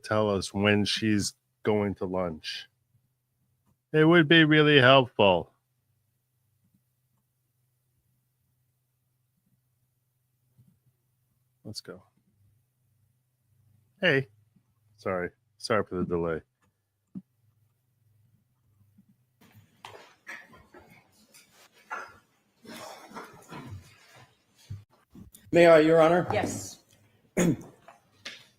tell us when she's going to lunch? It would be really helpful. Let's go. Hey. Sorry for the delay. May I, Your Honor? Yes.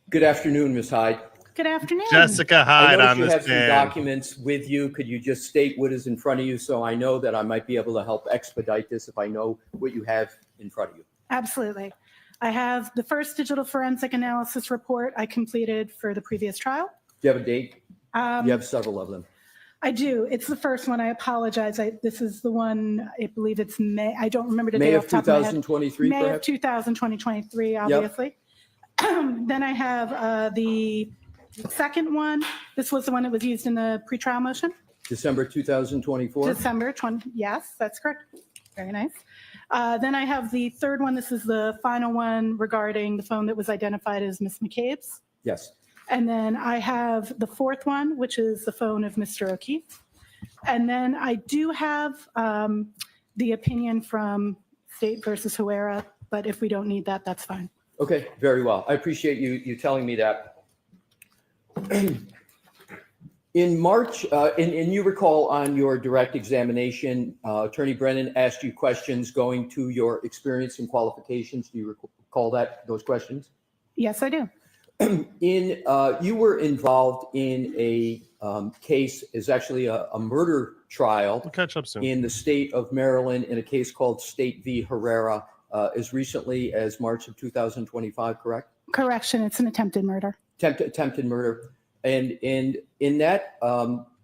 Good afternoon, Ms. Hyde. Good afternoon. Jessica Hyde I on noticed you this have some stand. documents with you. Could you just state what is in front of you so I know that I might be able to help expedite this if I know what you have in front of you? Absolutely. I have the first digital forensic analysis report I completed for the previous trial. Do you have a date? You have several of them. I do. It's the first one. I apologize. This is the one, I believe it's May. I don't remember the May day of off the top of my head. 2023, May of perhaps? 2023, obviously. Then I have the second one. This was the one that was used in the pretrial motion. December 2024? December 20. Yes, that's correct. Very nice. Then I have the third one. This is the final one regarding the phone that was identified as Miss McCabe's. Yes. And then I have the fourth one, which is the phone of Mr. O'Keefe. And then I do have the opinion from State versus Huera, but if we don't need that, that's fine. Okay, very well. I appreciate you telling me that. In March, and you recall on your direct examination, Attorney Brennan asked you questions going to your experience and qualifications. Do you recall those questions? Yes, I do. You were involved in a case, is actually a murder trial. We'll catch up soon. In the state of Maryland in a case called State v. Herrera, as recently as March of 2025, correct? Correction, it's an attempted murder. Attempted murder. And in that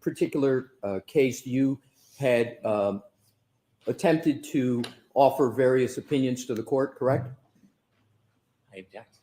particular case, you had attempted to offer various opinions to the court, correct? I object.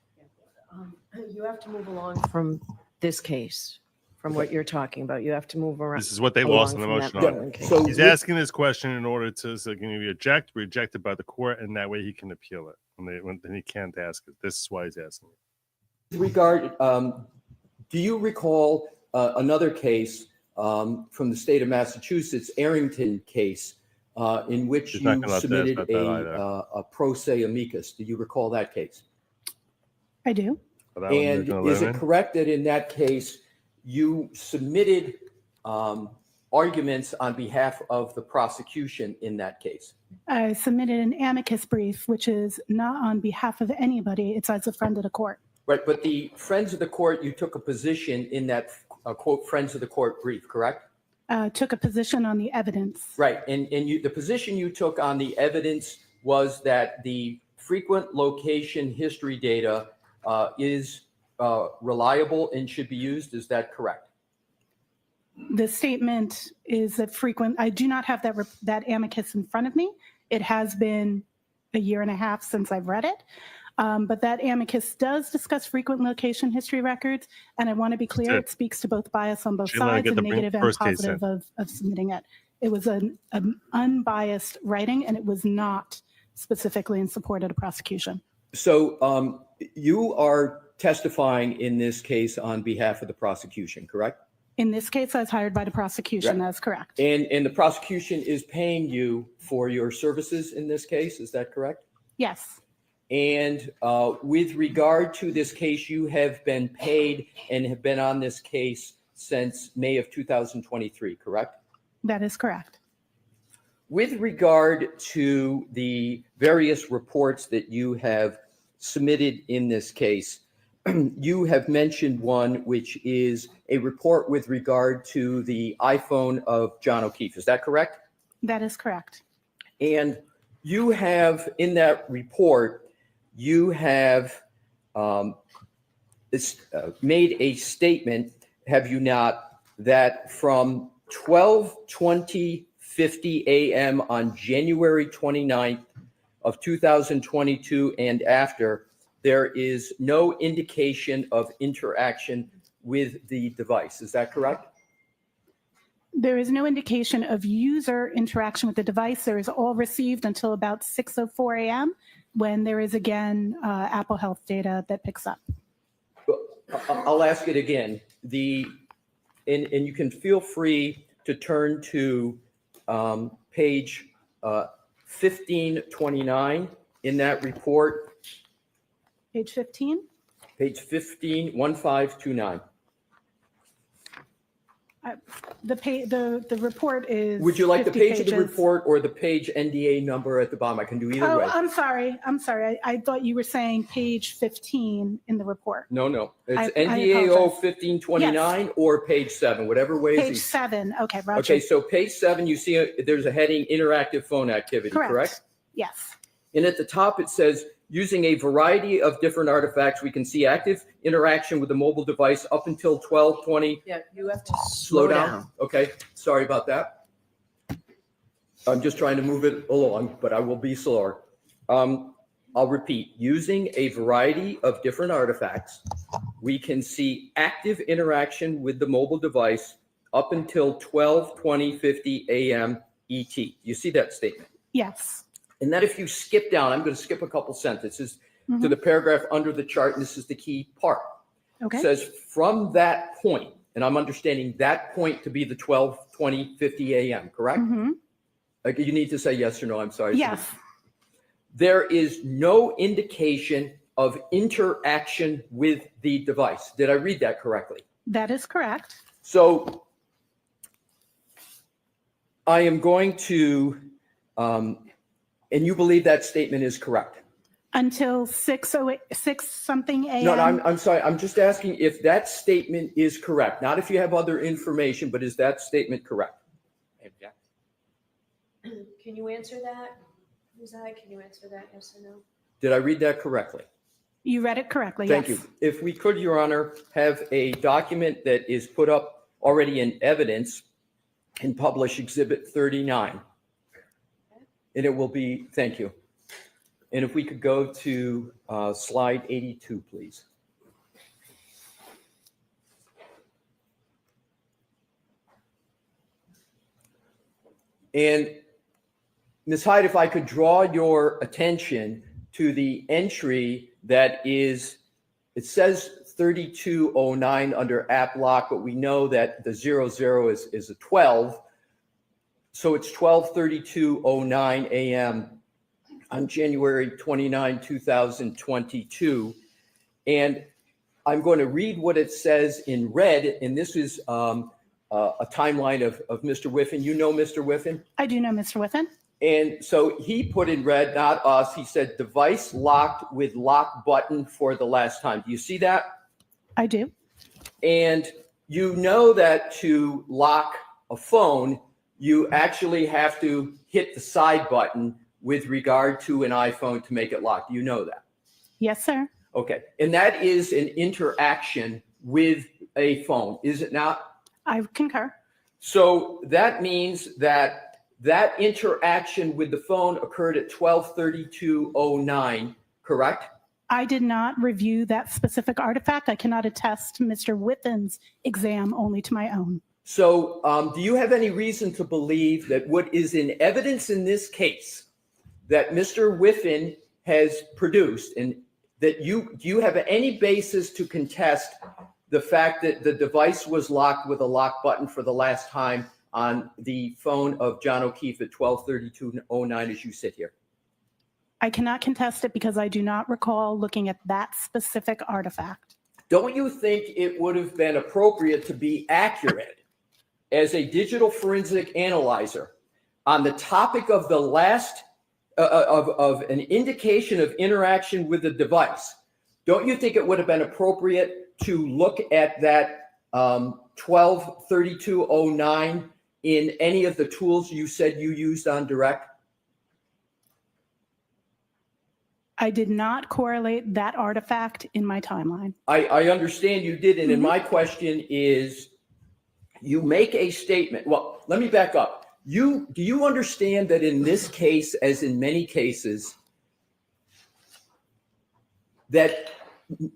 You have to move along from this case, from what you're talking about. You have to move around. This is what they lost in the motion on. So He's asking this question in order to, so can you reject, rejected by the court, and that way he can appeal it. Then he can't ask it. This is why he's asking it. Regard, do you recall another case from the state of Massachusetts, Arrington case, in which He's not you gonna let submitted that either. a pro se amicus? Do you recall that case? I do. So that one you're And gonna let is him it in? correct that in that case, you submitted arguments on behalf of the prosecution in that case? I submitted an amicus brief, which is not on behalf of anybody. It's as a friend of the court. Right, but the friends of the court, you took a position in that quote, friends of the court brief, correct? Took a position on the evidence. Right, and the position you took on the evidence was that the frequent location history data is reliable and should be used. Is that correct? The statement is that I do not have that amicus in front of me. It has been a year and a half since I've read it. But that amicus does discuss frequent location history records. And I want to be clear, it speaks to both bias on both sides and negative and positive of submitting it. It was an unbiased writing, and it was not specifically in support of the prosecution. So you are testifying in this case on behalf of the prosecution, correct? In this case, I was hired by the prosecution. Right. That's correct. And the prosecution is paying you for your services in this case. Is that correct? Yes. And with regard to this case, you have been paid and have been on this case since May of 2023, correct? That is correct. With regard to the various reports that you have submitted in this case, you have mentioned one, which is a report with regard to the iPhone of John O'Keefe. Is that correct? That is correct. And you have, in that report, you have made a statement, have you not, that from 12:20:50 a.m. on January 29th of 2022 and after, there is no indication of interaction with the device. Is that correct? There is no indication of user interaction with the device. There is all received until about 6:04 a.m. when there is again Apple Health data that picks up. I'll ask it again. And you can feel free to turn to page 1529 in that report. Page 15. Page 1529. The report is. Would you like the 50 page of the pages. report or the page NDA number at the bottom? I can do either Oh, way. I'm sorry. I thought you were saying page 15 in the report. No. It's I NDAO apologize. 1529 or page 7, whatever way is Page easy. 7. Okay, Roger. Okay, so page 7, you see there's a heading interactive phone activity, correct? Yes. And at the top, it says, using a variety of different artifacts, we can see active interaction with the mobile device up until 12:20. Yeah, you have to Slow down. Okay, sorry about that. I'm just trying to move it along, but I will be slower. I'll repeat, using a variety of different artifacts, we can see active interaction with the mobile device up until 12:20:50 a.m. ET. You see that statement? Yes. And that if you skip down, I'm going to skip a couple sentences to the paragraph under the chart, and this is the key part. Okay. It says, from that point, and I'm understanding that point to be the 12:20:50 a.m., correct? Mhm. You need to say yes or no, I'm sorry. Yes. There is no indication of interaction with the device. Did I read that correctly? That is correct. So I am going to, and you believe that statement is correct? Until 6 something a.m. No, I'm sorry. I'm just asking if that statement is correct. Not if you have other information, but is that statement correct? Can you answer that? Ms. Hyde, can you answer that, yes or no? Did I read that correctly? You read it correctly. Thank yes. you. If we could, Your Honor, have a document that is put up already in evidence and publish Exhibit 39. And it will be, thank you. And if we could go to slide 82, please. And Ms. Hyde, if I could draw your attention to the entry that is, it says 3209 under app lock, but we know that the 00 is a 12. So it's 12:32:09 a.m. on January 29, 2022. And I'm going to read what it says in red. And this is a timeline of Mr. Whiffen. You know Mr. Whiffen? I do know Mr. Whiffen. And so he put in red, not us. He said device locked with lock button for the last time. Do you see that? I do. And you know that to lock a phone, you actually have to hit the side button with regard to an iPhone to make it lock. Do you know that? Yes, sir. Okay. And that is an interaction with a phone, is it not? I concur. So that means that that interaction with the phone occurred at 12:32:09, correct? I did not review that specific artifact. I cannot attest to Mr. Whiffen's exam, only to my own. So do you have any reason to believe that what is in evidence in this case that Mr. Whiffen has produced, and that do you have any basis to contest the fact that the device was locked with a lock button for the last time on the phone of John O'Keefe at 12:32:09 as you sit here? I cannot contest it because I do not recall looking at that specific artifact. Don't you think it would have been appropriate to be accurate as a digital forensic analyzer on the topic of the last of an indication of interaction with the device? Don't you think it would have been appropriate to look at that 12:32:09 in any of the tools you said you used on direct? I did not correlate that artifact in my timeline. I understand you didn't. And my question is, you make a statement. Well, let me back up. Do you understand that in this case, as in many cases, that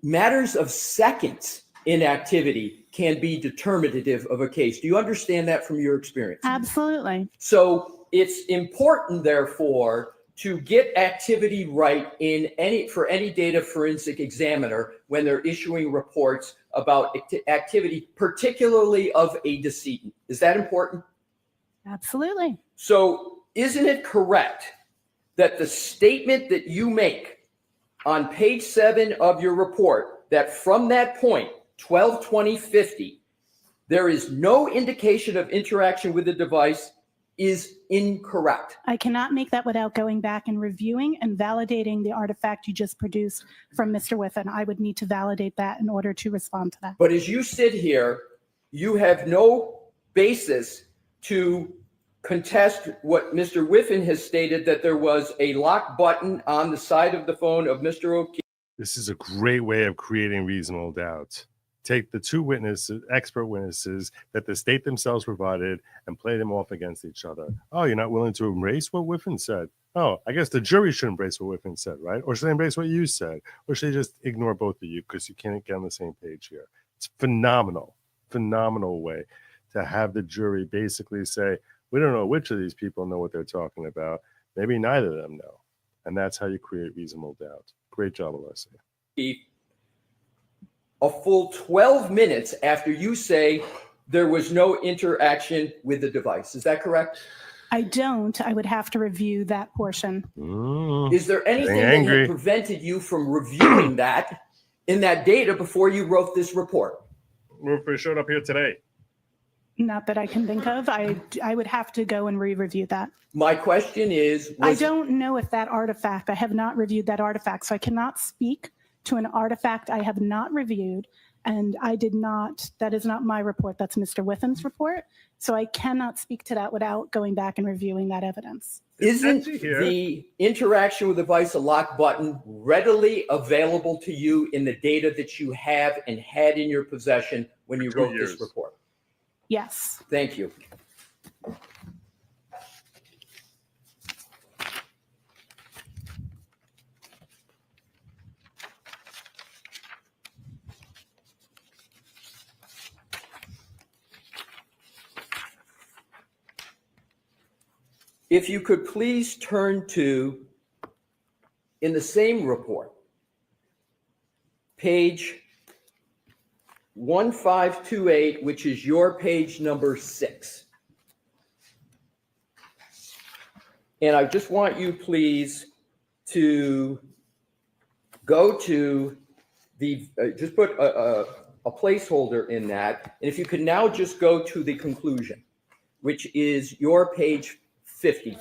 matters of seconds in activity can be determinative of a case? Do you understand that from your experience? Absolutely. So it's important, therefore, to get activity right for any data forensic examiner when they're issuing reports about activity, particularly of a decedent. Is that important? Absolutely. So isn't it correct that the statement that you make on page 7 of your report, that from that point, 12/20/50, there is no indication of interaction with the device, is incorrect? I cannot make that without going back and reviewing and validating the artifact you just produced from Mr. Whiffen. I would need to validate that in order to respond to that. But as you sit here, you have no basis to contest what Mr. Whiffen has stated, that there was a lock button on the side of the phone of Mr. O'Keefe. This is a great way of creating reasonable doubt. Take the two witnesses, expert witnesses that the state themselves provided, and play them off against each other. Oh, you're not willing to embrace what Whiffen said? Oh, I guess the jury should embrace what Whiffen said, right? Or should they embrace what you said? Or should they just ignore both of you because you can't get on the same page here? It's phenomenal way to have the jury basically say, we don't know which of these people know what they're talking about. Maybe neither of them know. And that's how you create reasonable doubt. Great job, Alessia. A full 12 minutes after you say there was no interaction with the device. Is that correct? I don't. I would have to review that portion. Is there anything that had prevented you from reviewing that in that data before you wrote this report? If we showed up here today. Not that I can think of. I would have to go and re-review that. My question is... I don't know if that artifact, I have not reviewed that artifact, so I cannot speak to an artifact I have not reviewed, and I did not, that is not my report, that's Mr. Whiffen's report, so I cannot speak to that without going back and reviewing that evidence. Isn't the interaction with the device, a lock button, readily available to you in the data that you have and had in your possession when you wrote this report? Yes. Thank you. If you could please turn to, in the same report, page 1528, which is your page number 6. And I just want you, please, to go to the, just put a placeholder in that. And if you could now just go to the conclusion, which is your page 50.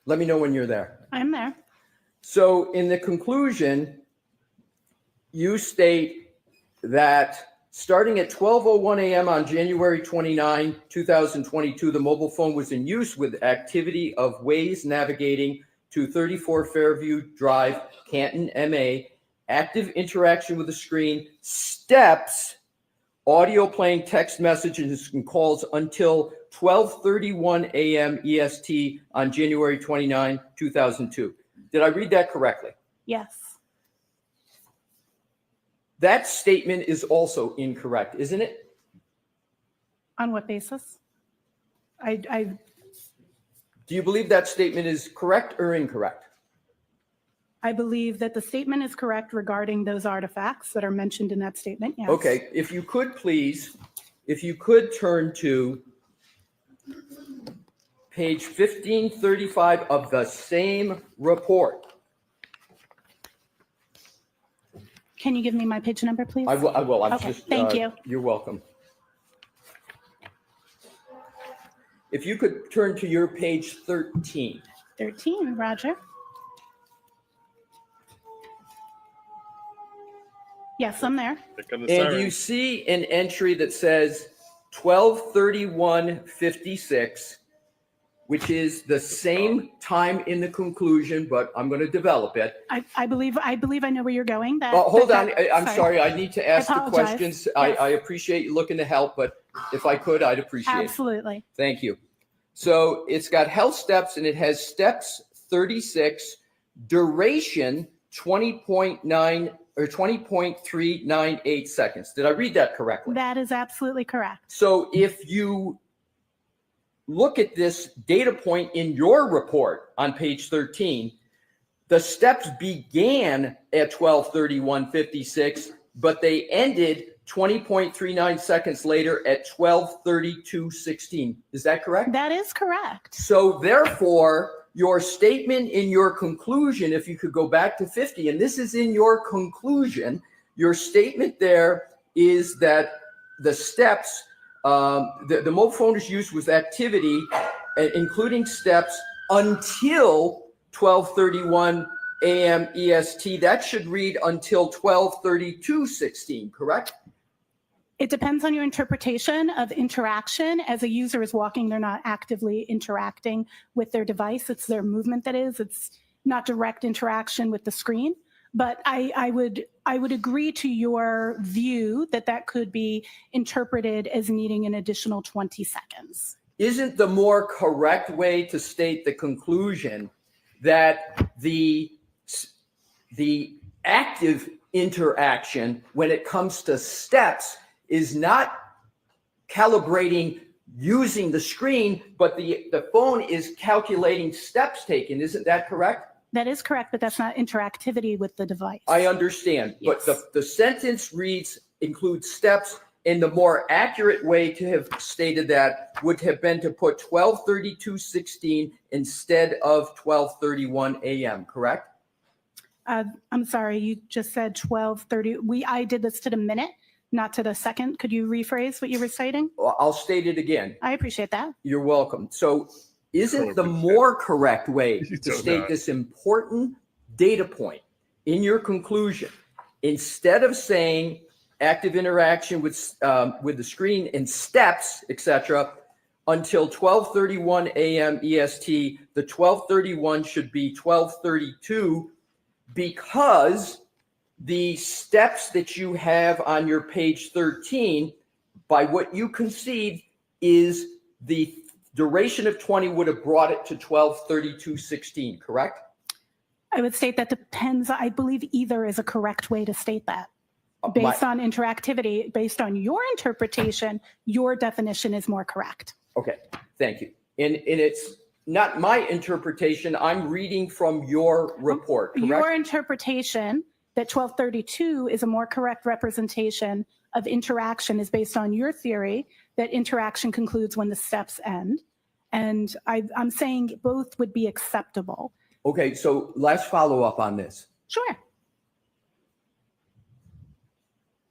Let me know when you're there. I'm there. So in the conclusion, you state that starting at 12:01 a.m. on January 29, 2022, the mobile phone was in use with activity of Waze navigating to 34 Fairview Drive, Canton, MA, active interaction with the screen, steps, audio playing text messages and calls until 12:31 a.m. EST on January 29, 2002. Did I read that correctly? Yes. That statement is also incorrect, isn't it? On what basis? Do you believe that statement is correct or incorrect? I believe that the statement is correct regarding those artifacts that are mentioned in that statement, yes. Okay, if you could please, if you could turn to page 1535 of the same report. Can you give me my page number, please? I will. Okay, thank you. You're welcome. If you could turn to your page 13. 13, Roger. Yes, I'm there. And you see an entry that says 12:31:56, which is the same time in the conclusion, but I'm going to develop it. I believe I know where you're going. Hold on. I'm sorry. I need to ask the questions. Yes. I appreciate you looking to help, but if I could, I'd appreciate it. Absolutely. Thank you. So it's got health steps, and it has steps 36, duration 20.9 or 20.398 seconds. Did I read that correctly? That is absolutely correct. So if you look at this data point in your report on page 13, the steps began at 12:31:56, but they ended 20.39 seconds later at 12:32:16. Is that correct? That is correct. So therefore, your statement in your conclusion, if you could go back to 50, and this is in your conclusion, your statement there is that the steps, the mobile phone is used with activity, including steps, until 12:31 a.m. EST. That should read until 12:32:16, correct? It depends on your interpretation of interaction. As a user is walking, they're not actively interacting with their device. It's their movement that is. It's not direct interaction with the screen. But I would agree to your view that that could be interpreted as needing an additional 20 seconds. Isn't the more correct way to state the conclusion that the active interaction when it comes to steps is not calibrating using the screen, but the phone is calculating steps taken? Isn't that correct? That is correct, but that's not interactivity with the device. I understand, Yes. but the sentence reads includes steps, and the more accurate way to have stated that would have been to put 12:32:16 instead of 12:31 a.m., correct? I'm sorry, you just said 12:30. I did this to the minute, not to the second. Could you rephrase what you were citing? Well, I'll state it again. I appreciate that. You're welcome. So isn't the more correct way to don't state know. this important data point in your conclusion, instead of saying active interaction with the screen and steps, etc., until 12:31 a.m. EST, the 12:31 should be 12:32, because the steps that you have on your page 13, by what you concede, is the duration of 20 would have brought it to 12:32:16, correct? I would state that depends. I believe either is a correct way to state that. Based on interactivity, based on your interpretation, your definition is more correct. Okay, thank you. And it's not my interpretation. I'm reading from your report, correct? Your interpretation that 12:32 is a more correct representation of interaction is based on your theory that interaction concludes when the steps end. And I'm saying both would be acceptable. Okay, so let's follow up on this. Sure.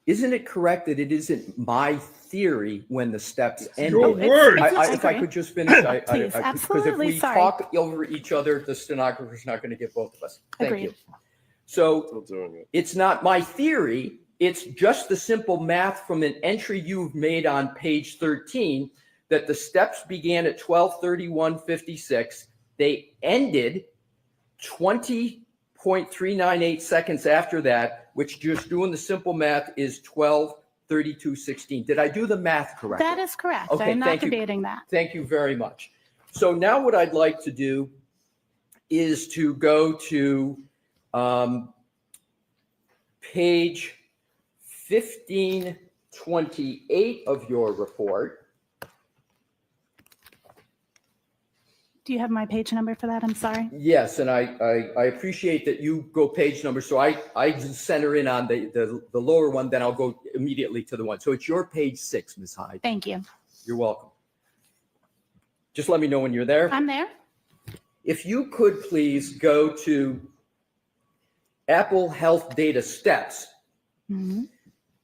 Isn't it correct that it isn't my theory when the steps end? Your words. If I could just finish, Please, because if absolutely, we sorry. talk over each other, the stenographer's not going to get both of us. Thank Agreed. you. So Still doing it. it's not my theory. It's just the simple math from an entry you've made on page 13 that the steps began at 12:31:56. They ended 20.398 seconds after that, which, just doing the simple math, is 12:32:16. Did I do the math correctly? That is correct. Okay, I'm not thank you. debating that. Thank you very much. So now what I'd like to do is to go to page 1528 of your report. Do you have my page number for that? I'm sorry. Yes, and I appreciate that you go page number. So I just center in on the lower one, then I'll go immediately to the one. So it's your page 6, Ms. Hyde. Thank you. You're welcome. Just let me know when you're there. I'm there. If you could please go to Apple Health Data Steps. Mhm.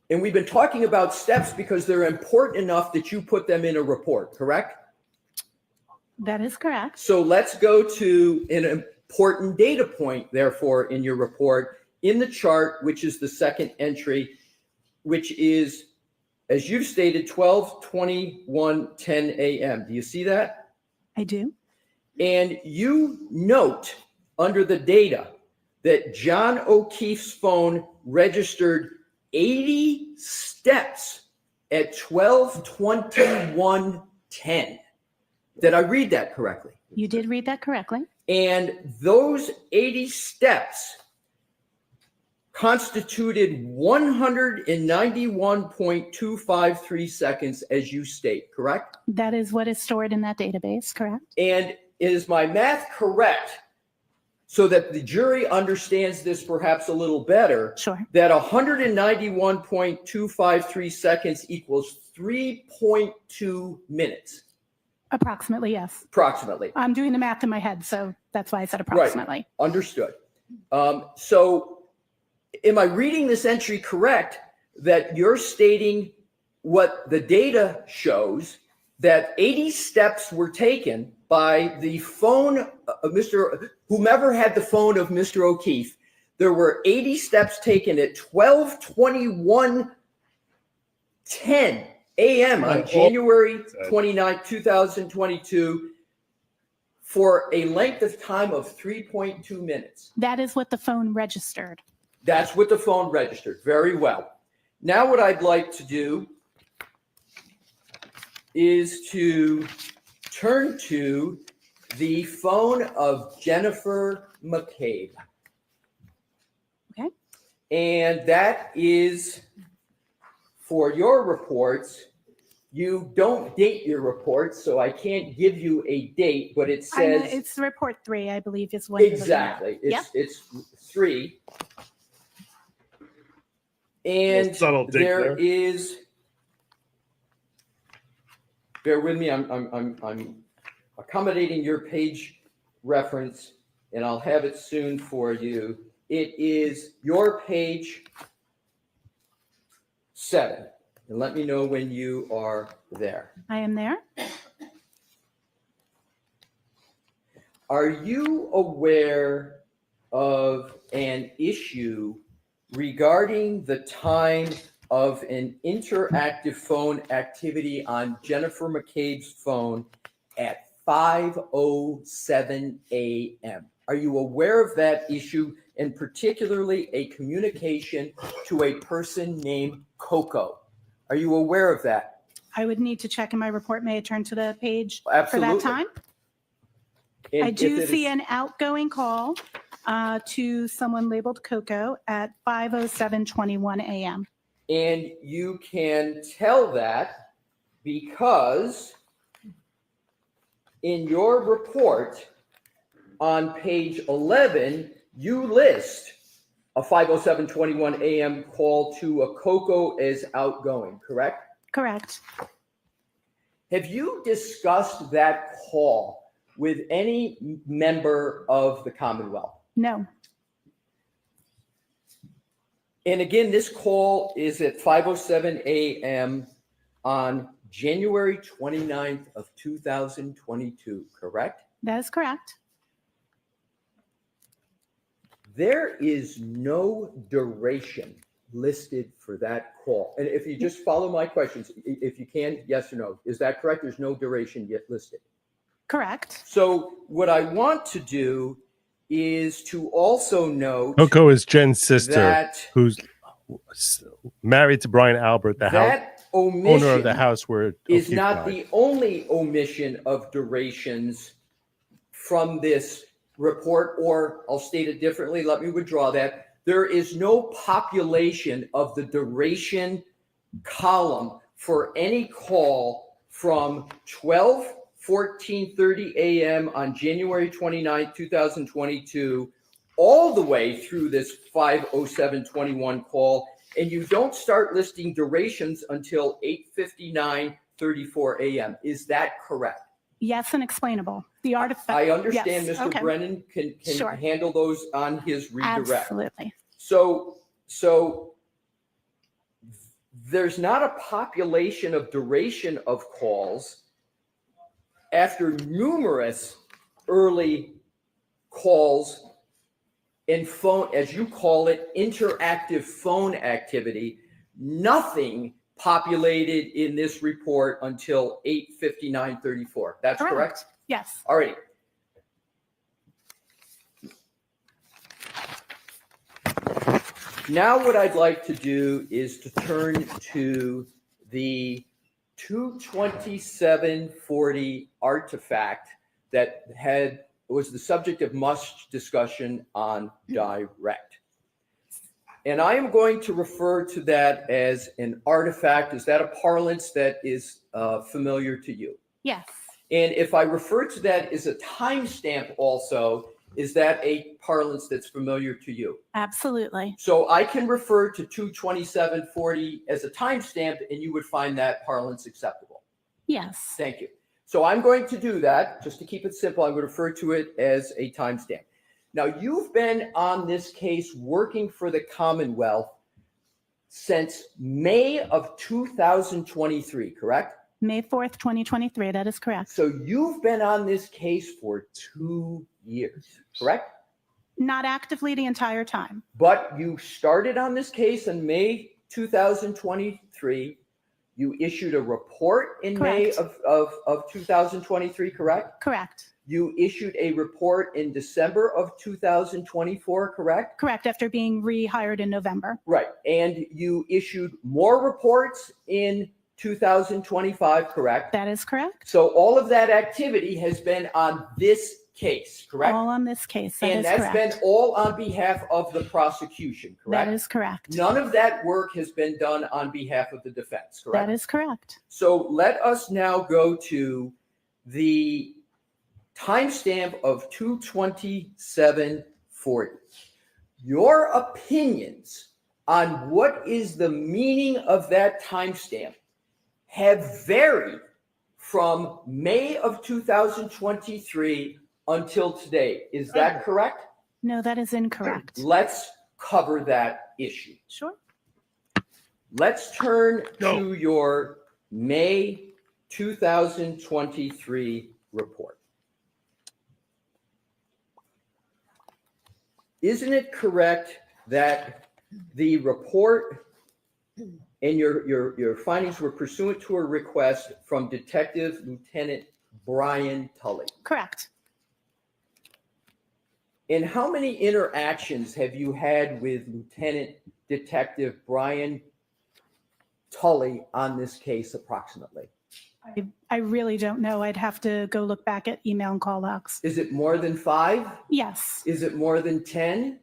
And we've been talking about steps because they're important enough that you put them in a report, correct? That is correct. So let's go to an important data point, therefore, in your report, in the chart, which is the second entry, which is, as you've stated, 12:21:10 a.m. Do you see that? I do. And you note under the data that John O'Keefe's phone registered 80 steps at 12:21:10. Did I read that correctly? You did read that correctly. And those 80 steps constituted 191.253 seconds, as you state, correct? That is what is stored in that database, correct? And is my math correct, so that the jury understands this perhaps a little better, Sure. that 191.253 seconds equals 3.2 minutes, Approximately, yes. approximately? I'm doing the math in my head, so that's why I said approximately. Understood. So am I reading this entry correct, that you're stating what the data shows, that 80 steps were taken by the phone of whomever had the phone of Mr. O'Keefe? There were 80 steps taken at 12:21:10 a.m. on January 29, 2022, for a length of time of 3.2 minutes. That is what the phone registered. That's what the phone registered. Very well. Now what I'd like to do is to turn to the phone of Jennifer McCabe. Okay. And that is, for your reports, you don't date your reports, so I can't give you a date, but it I know, says... it's report 3, I believe, is what you're looking at. Exactly. Yep. It's 3. And subtle dig there there. is, bear with me, I'm accommodating your page reference, and I'll have it soon for you. It is your page 7. And let me know when you are there. I am there. Are you aware of an issue regarding the time of an interactive phone activity on Jennifer McCabe's phone at 5:07 a.m.? Are you aware of that issue, and particularly a communication to a person named Coco? Are you aware of that? I would need to check in my report. May I turn to the page Absolutely. for that time? And I if do it see is- an outgoing call to someone labeled Coco at 5:07:21 a.m. And you can tell that because in your report on page 11, you list a 5:07:21 a.m. call to a Coco as outgoing, correct? Correct. Have you discussed that call with any member of the Commonwealth? No. And again, this call is at 5:07 a.m. on January 29th of 2022, correct? That is correct. There is no duration listed for that call. And if you just follow my questions, if you can, yes or no, is that correct? There's no duration yet listed. Correct. So what I want to do is to also note Coco is Jen's sister, that who's married to Brian Albert, the that owner of the omission house where is O'Keefe not died. the only omission of durations from this report, or I'll state it differently. Let me withdraw that. There is no population of the duration column for any call from 12:14:30 a.m. on January 29, 2022, all the way through this 5:07:21 call. And you don't start listing durations until 8:59:34 a.m. Is that correct? Yes, and explainable. The artifact. I understand Yes, Mr. okay. Brennan can Sure. handle those on his redirect. Absolutely. So there's not a population of duration of calls after numerous early calls and phone, as you call it, interactive phone activity. Nothing populated in this report until 8:59:34. That's correct? Yes. All right. Now what I'd like to do is to turn to the 22740 artifact that was the subject of much discussion on direct. And I am going to refer to that as an artifact. Is that a parlance that is familiar to you? Yes. And if I refer to that as a timestamp also, is that a parlance that's familiar to you? Absolutely. So I can refer to 2/27/40 as a timestamp, and you would find that parlance acceptable. Yes. Thank you. So I'm going to do that. Just to keep it simple, I'm going to refer to it as a timestamp. Now, you've been on this case working for the Commonwealth since May of 2023, correct? May 4th, 2023. That is correct. So you've been on this case for 2 years, correct? Not actively the entire time. But you started on this case in May 2023. You issued a report in May Correct. of 2023, correct? Correct. You issued a report in December of 2024, correct? Correct. After being rehired in November. Right. And you issued more reports in 2025, correct? That is correct. So all of that activity has been on this case, correct? All on this case. That And is that's correct. been all on behalf of the prosecution, correct? That is correct. None of that work has been done on behalf of the defense, correct? That is correct. So let us now go to the timestamp of 2/27/40. Your opinions on what is the meaning of that timestamp have varied from May of 2023 until today. Is that correct? No, that is incorrect. Let's cover that issue. Sure. Let's turn to your May 2023 report. Isn't it correct that the report and your findings were pursuant to a request from Detective Lieutenant Brian Tully? Correct. And how many interactions have you had with Lieutenant Detective Brian Tully on this case approximately? I really don't know. I'd have to go look back at email and call logs. Is it more than 5? Yes. Is it more than 10?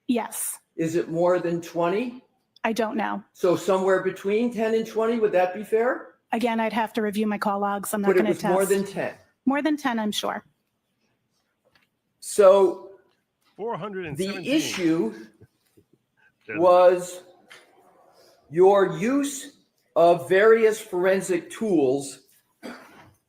Yes. Is it more than 20? I don't know. So somewhere between 10 and 20, would that be fair? Again, I'd have to review my call logs. I'm not But it going to was test. more than 10. More than 10, I'm sure. So 417. the issue was your use of various forensic tools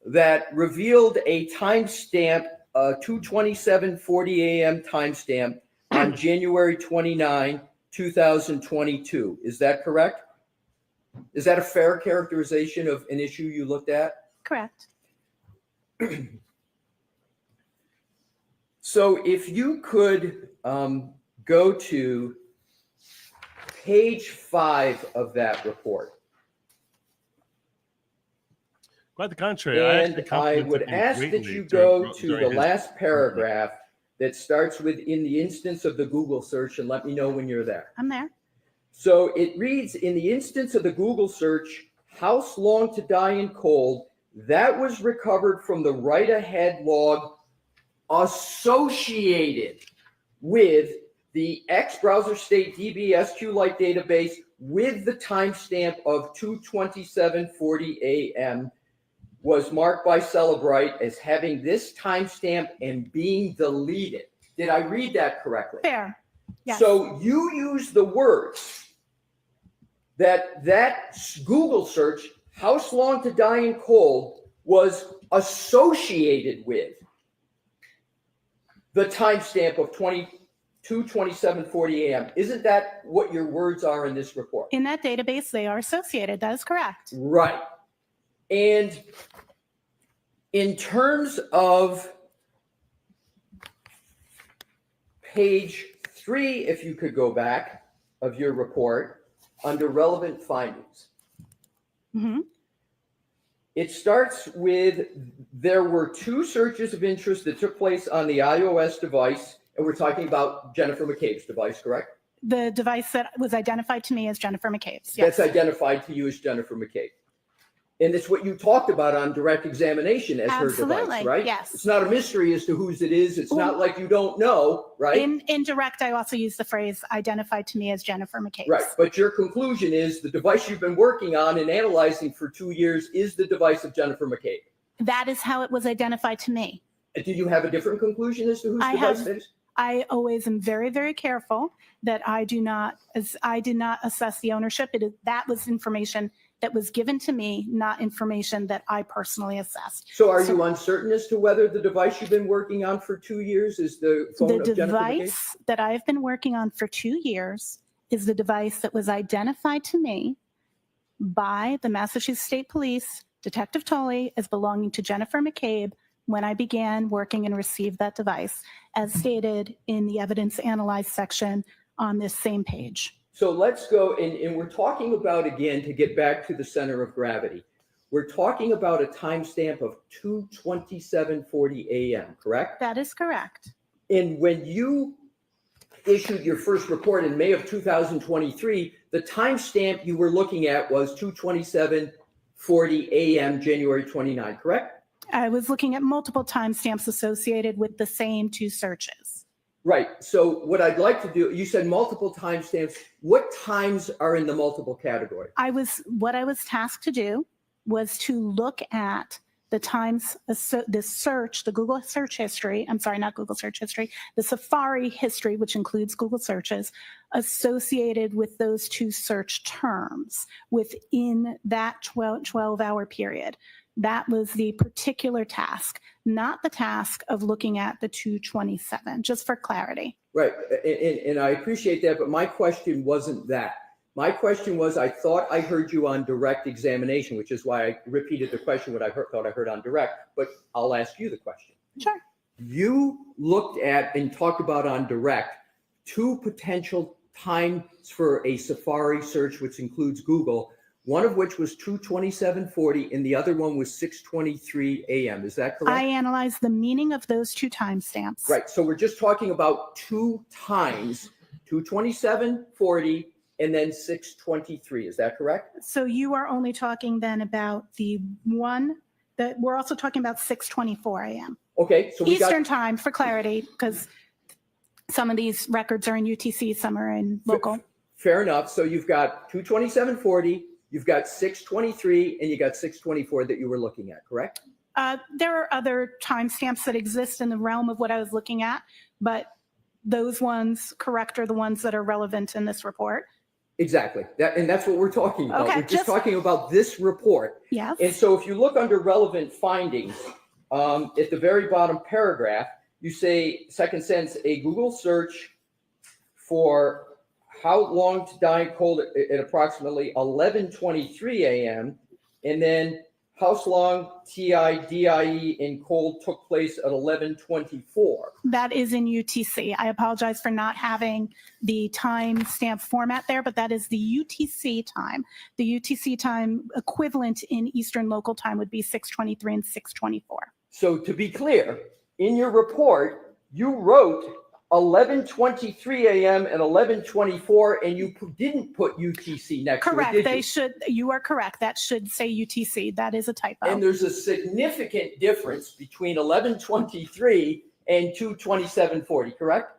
that revealed a timestamp, 2/27/40 a.m. timestamp on January 29, 2022. Is that correct? Is that a fair characterization of an issue you looked at? Correct. So if you could go to page 5 of that report. Quite the contrary. And actually I would complimented ask that greatly you during- go to during the his- last paragraph that starts with "in the instance of the Google search," and let me know when you're there. I'm there. So it reads, "In the instance of the Google search, house long to die in cold, that was recovered from the write-ahead log associated with the X browser state DB SQLite database with the timestamp of 2/27/40 a.m. was marked by Celebrite as having this timestamp and being deleted." Did I read that correctly? Fair. Yes. So you use the words that Google search, "house long to die in cold," was associated with the timestamp of 2/27/40 a.m. Isn't that what your words are in this report? In that database, they are associated. That is correct. Right. And in terms of page 3, if you could go back, of your report, under relevant findings, Hmm. it starts with, "There were 2 searches of interest that took place on the iOS device," and we're talking about Jennifer McCabe's device, correct? The device that was identified to me as Jennifer McCabe's. Yes. That's identified to you as Jennifer McCabe. And it's what you talked about on direct examination as her device, Absolutely, right? yes. It's not a mystery as to whose it is. It's not like you don't know, right? In direct, I also use the phrase identified to me as Jennifer McCabe. Right. But your conclusion is the device you've been working on and analyzing for 2 years is the device of Jennifer McCabe. That is how it was identified to me. Do you have a different conclusion as to whose device it is? I always am very, very careful that I did not assess the ownership. That was information that was given to me, not information that I personally assessed. So are you uncertain as to whether the device you've been working on for 2 years is the phone of Jennifer McCabe? The device that I've been working on for 2 years is the device that was identified to me by the Massachusetts State Police, Detective Tolley, as belonging to Jennifer McCabe when I began working and received that device, as stated in the evidence analyzed section on this same page. So let's go, and we're talking about, again, to get back to the center of gravity, we're talking about a timestamp of 2:27:40 a.m., correct? That is correct. And when you issued your first report in May of 2023, the timestamp you were looking at was 2:27:40 a.m., January 29, correct? I was looking at multiple timestamps associated with the same 2 searches. Right. So what I'd like to do, you said multiple timestamps. What times are in the multiple category? What I was tasked to do was to look at the times, the search, the Google search history, I'm sorry, not Google search history, the Safari history, which includes Google searches, associated with those 2 search terms within that 12-hour period. That was the particular task, not the task of looking at the 227, just for clarity. Right. And I appreciate that, but my question wasn't that. My question was, I thought I heard you on direct examination, which is why I repeated the question, what I thought I heard on direct, but I'll ask you the question. Sure. You looked at and talked about on direct 2 potential times for a Safari search, which includes Google, one of which was 2:27:40 and the other one was 6:23 a.m. Is that correct? I analyzed the meaning of those 2 timestamps. Right. So we're just talking about 2 times, 2:27:40 and then 6:23. Is that correct? So you are only talking then about the one that we're also talking about 6:24 a.m. Okay. So we Eastern time for clarity, because some of these records are in UTC, some are in local. Fair enough. So you've got 2:27:40. You've got 6:23 and you got 6:24 that you were looking at, correct? There are other timestamps that exist in the realm of what I was looking at, but those ones, correct, are the ones that are relevant in this report. Exactly. And that's what we're talking about. Okay, We're just talking about this report. Yes. And so if you look under relevant findings, at the very bottom paragraph, you say, second sentence, a Google search for how long to die in cold at approximately 11:23 a.m. and then how long TIDIE in cold took place at 11:24. That is in UTC. I apologize for not having the timestamp format there, but that is the UTC time. The UTC time equivalent in Eastern local time would be 6:23 and 6:24. So to be clear, in your report, you wrote 11:23 a.m. and 11:24, and you didn't put UTC next Correct. to it, did They you? should. You are correct. That should say UTC. That is a typo. And there's a significant difference between 11:23 and 2:27:40, correct?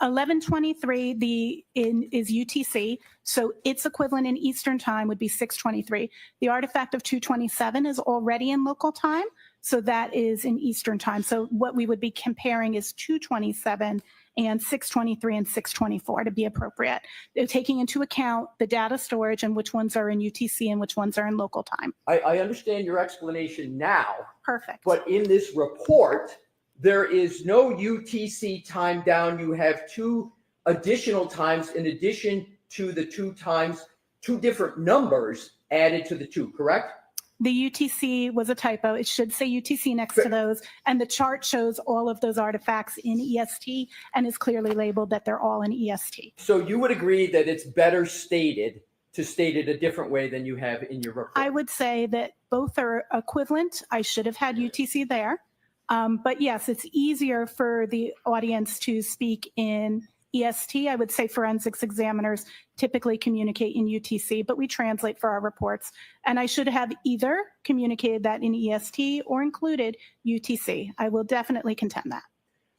11:23 is UTC, so its equivalent in Eastern time would be 6:23. The artifact of 2:27 is already in local time, so that is in Eastern time. So what we would be comparing is 2:27 and 6:23 and 6:24 to be appropriate. They're taking into account the data storage and which ones are in UTC and which ones are in local time. I understand your explanation now, Perfect. but in this report, there is no UTC time down. You have 2 additional times in addition to the 2 times, 2 different numbers added to the 2, correct? The UTC was a typo. It should say UTC next to those. And the chart shows all of those artifacts in EST and is clearly labeled that they're all in EST. So you would agree that it's better stated to state it a different way than you have in your report? I would say that both are equivalent. I should have had UTC there. But yes, it's easier for the audience to speak in EST. I would say forensics examiners typically communicate in UTC, but we translate for our reports. And I should have either communicated that in EST or included UTC. I will definitely contend that.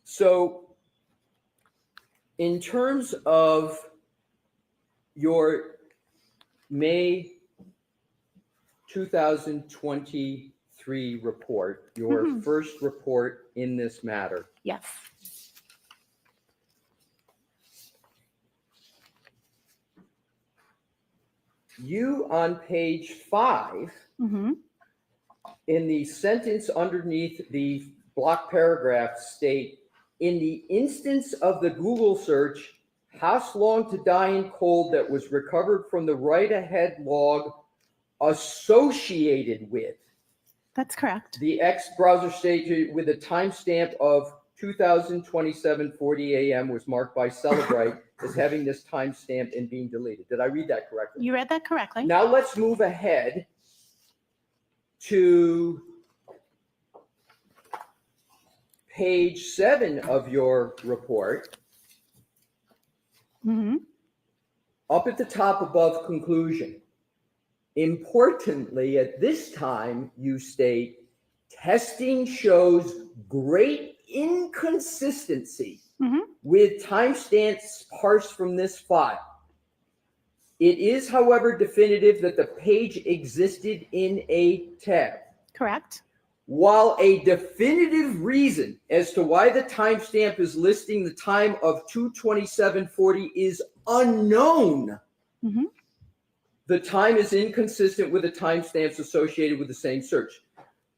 So in terms of your May 2023 report, your first report in this matter, Yes. you on page 5, Mhm. in the sentence underneath the block paragraph state, in the instance of the Google search, house long to die in cold that was recovered from the right ahead log associated with That's correct. the X browser stage with a timestamp of 2027:40 a.m. was marked by Celebrite as having this timestamp and being deleted. Did I read that correctly? You read that correctly. Now let's move ahead to page 7 of your report. Mhm. Up at the top above conclusion. Importantly, at this time, you state, testing shows great inconsistency with timestamps parsed from this file. It is, however, definitive that the page existed in a tab. Correct. While a definitive reason as to why the timestamp is listing the time of 2:27:40 is unknown, the time is inconsistent with the timestamps associated with the same search.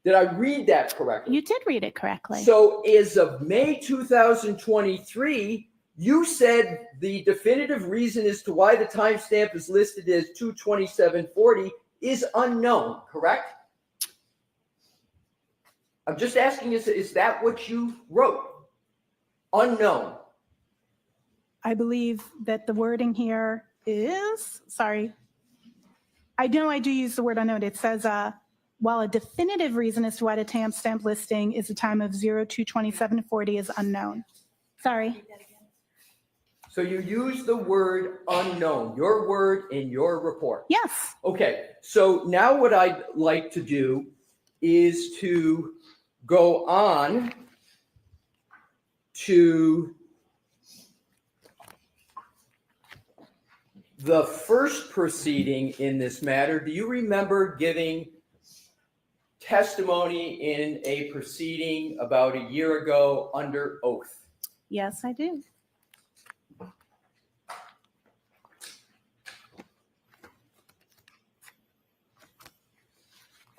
Did I read that correctly? You did read it correctly. So as of May 2023, you said the definitive reason as to why the timestamp is listed as 2:27:40 is unknown, correct? I'm just asking, is that what you wrote? Unknown. I believe that the wording here is, sorry, I know I do use the word unknown. It says, while a definitive reason as to why the timestamp listing is the time of 02/27:40 is unknown. Sorry. So you use the word unknown, your word in your report. Yes. Okay, so now what I'd like to do is to go on to the first proceeding in this matter. Do you remember giving testimony in a proceeding about a year ago under oath? Yes, I do.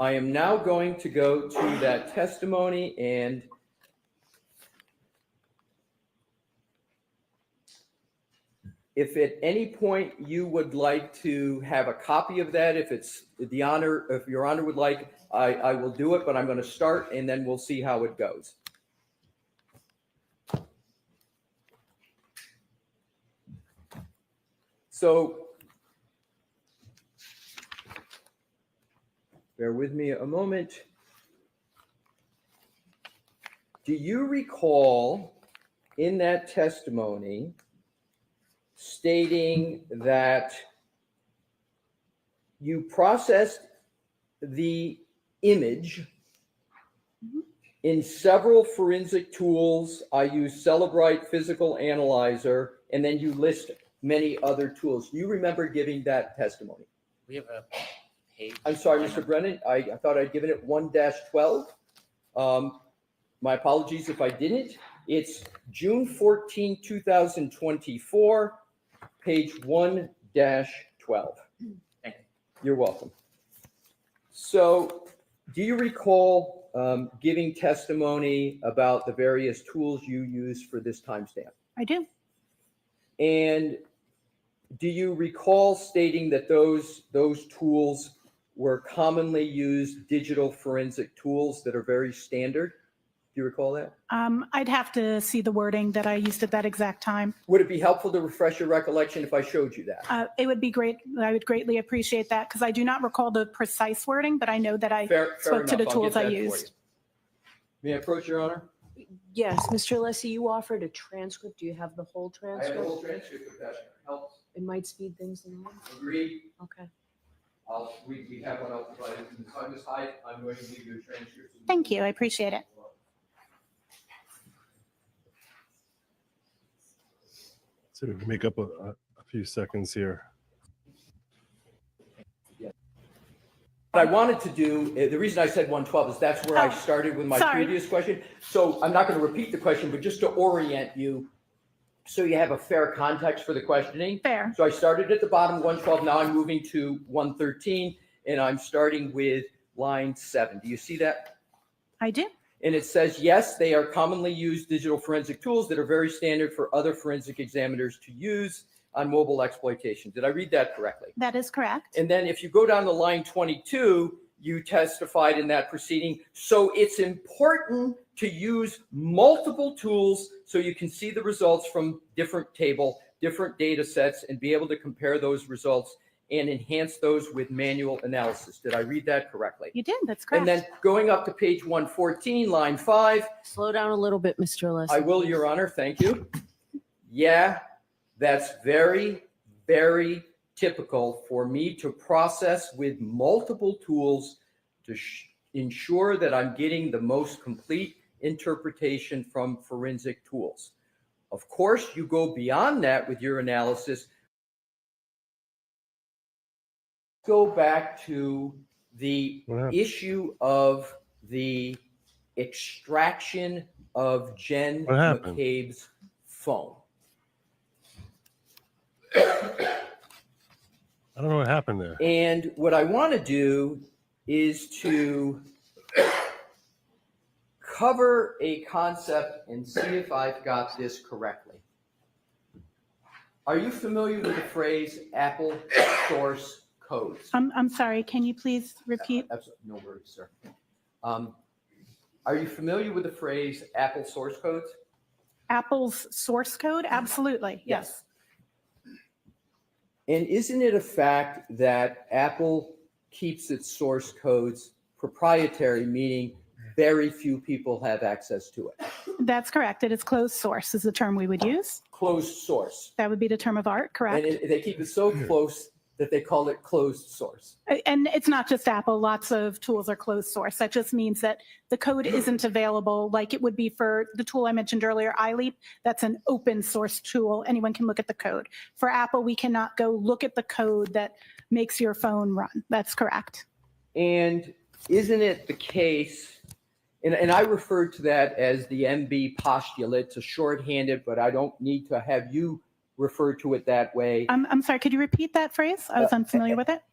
I am now going to go to that testimony, and if at any point you would like to have a copy of that, if it's the honor, if your honor would like, I will do it, but I'm going to start and then we'll see how it goes. So bear with me a moment. Do you recall in that testimony stating that you processed the image in several forensic tools? I use Celebrite Physical Analyzer, and then you list many other tools. You remember giving that testimony? We have a page. I'm sorry, Mr. Brennan, I thought I'd given it 1-12. My apologies if I didn't. It's June 14, 2024, page 1-12. Thank you. You're welcome. So do you recall giving testimony about the various tools you use for this timestamp? I do. And do you recall stating that those tools were commonly used digital forensic tools that are very standard? Do you recall that? I'd have to see the wording that I used at that exact time. Would it be helpful to refresh your recollection if I showed you that? It would be great. I would greatly appreciate that because I do not recall the precise wording, but I know that I Fair spoke to the enough. I'll tools get I that for you. used. May I approach, Your Honor? Yes, Mr. Alessi, you offered a transcript. Do you have the whole I have the transcript? whole transcript if that helps. It might speed things along. Agreed. Okay. We have one else provided. So Ms. Hyde, I'm going to give you a transcript. Thank you. I appreciate it. So we can make up a few seconds here. What I wanted to do, the reason I said 112 is that's where I Oh, started with my sorry. previous question. So I'm not going to repeat the question, but just to orient you so you have a fair context for the questioning. Fair. So I started at the bottom, 112. Now I'm moving to 113, and I'm starting with line 7. Do you see that? I do. And it says, yes, they are commonly used digital forensic tools that are very standard for other forensic examiners to use on mobile exploitation. Did I read that correctly? That is correct. And then if you go down to line 22, you testified in that proceeding. So it's important to use multiple tools so you can see the results from different data sets, and be able to compare those results and enhance those with manual analysis. Did I read that correctly? You did. That's correct. And then going up to page 114, line 5. Slow down a little bit, Mr. Alessi. I will, Your Honor. Thank you. Yeah, that's very, very typical for me to process with multiple tools to ensure that I'm getting the most complete interpretation from forensic tools. Of course, you go beyond that with your analysis. Go back to the issue of the extraction of Jen McCabe's phone. I don't know what happened there. And what I want to do is to cover a concept and see if I've got this correctly. Are you familiar with the phrase Apple source codes? I'm sorry. Can you please repeat? Absolutely. No worries, sir. Are you familiar with the phrase Apple source codes? Apple's source code? Absolutely. Yes. And isn't it a fact that Apple keeps its source codes proprietary, meaning very few people have access to it? That's correct. It is closed source is the term we would use. Closed source. That would be the term of art, correct? And they keep it so close that they call it closed source. And it's not just Apple. Lots of tools are closed source. That just means that the code isn't available like it would be for the tool I mentioned earlier, iLeap. That's an open source tool. Anyone can look at the code. For Apple, we cannot go look at the code that makes your phone run. That's correct. And isn't it the case, and I referred to that as the MB postulate, to shorthand it, but I don't need to have you refer to it that way. I'm sorry, could you repeat that phrase? I was unfamiliar with it.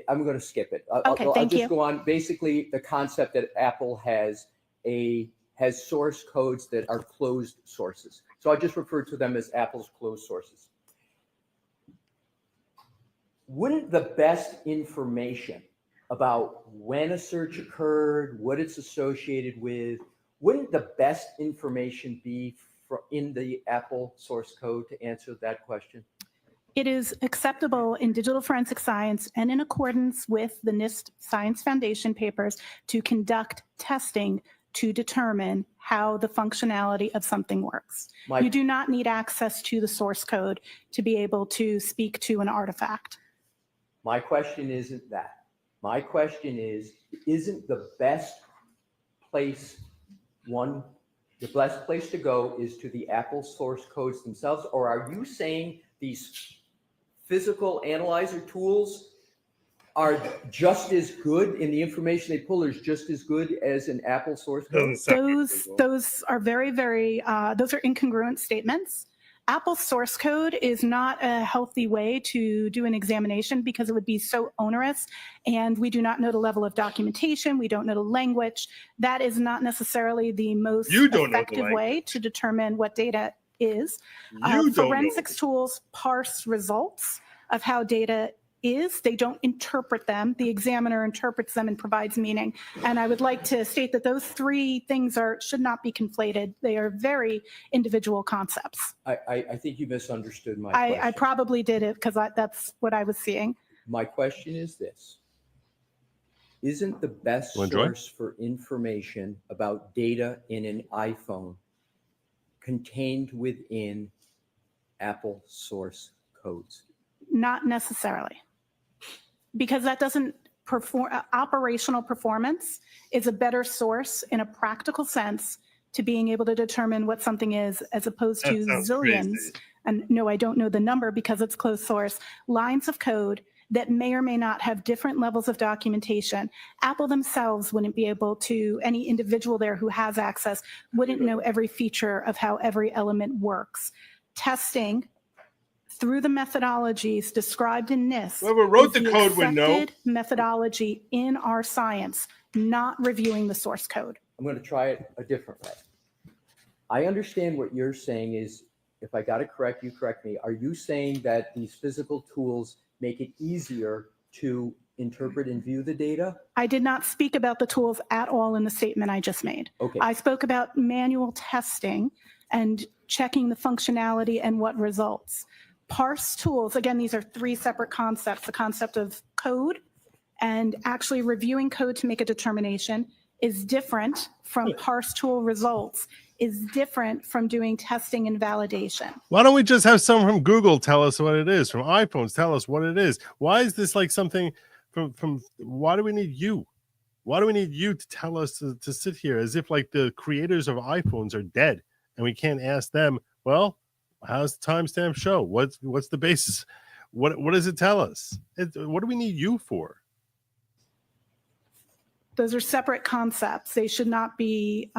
I'm going to skip it. Okay, I'll thank just you. go on. Basically, the concept that Apple has source codes that are closed sources. So I just refer to them as Apple's closed sources. Wouldn't the best information about when a search occurred, what it's associated with, wouldn't the best information be in the Apple source code to answer that question? It is acceptable in digital forensic science and in accordance with the NIST Science Foundation papers to conduct testing to determine how the functionality of something works. You do not need access to the source code to be able to speak to an artifact. My question isn't that. My question is, isn't the best place the best place to go is to the Apple source codes themselves? Or are you saying these physical analyzer tools are just as good, and the information they pull is just as good as an Apple source code? Those are very, very, those are incongruent statements. Apple source code is not a healthy way to do an examination because it would be so onerous, and we do not know the level of documentation. We don't know the language. That is not necessarily the most effective way to determine what data is. Forensics tools parse results of how data is. They don't interpret them. The examiner interprets them and provides meaning. And I would like to state that those three things should not be conflated. They are very individual concepts. I think you misunderstood my question. I probably did it because that's what I was seeing. My question is this. Isn't the best source for information about data in an iPhone contained within Apple source codes? Not necessarily, because that doesn't perform. Operational performance is a better source in a practical sense to being able to determine what something is, as opposed to That sounds zillions. crazy. And no, I don't know the number because it's closed source, lines of code that may or may not have different levels of documentation. Apple themselves wouldn't be able to, any individual there who has access wouldn't know every feature of how every element works. Testing through the methodologies described in NIST Whoever wrote is the code would know. accepted methodology in our science, not reviewing the source code. I'm going to try it a different way. I understand what you're saying is, if I got it correct, you correct me. Are you saying that these physical tools make it easier to interpret and view the data? I did not speak about the tools at all in the statement I just made. Okay. I spoke about manual testing and checking the functionality and what results. Parse tools, again, these are three separate concepts. The concept of code and actually reviewing code to make a determination is different from parse tool results, is different from doing testing and validation. Why don't we just have someone from Google tell us what it is, from iPhones tell us what it is? Why is this like something from why do we need you? Why do we need you to tell us to sit here as if like the creators of iPhones are dead and we can't ask them, well, how's the timestamp show? What's the basis? What does it tell us? What do we need you for? Those are separate concepts. They should not be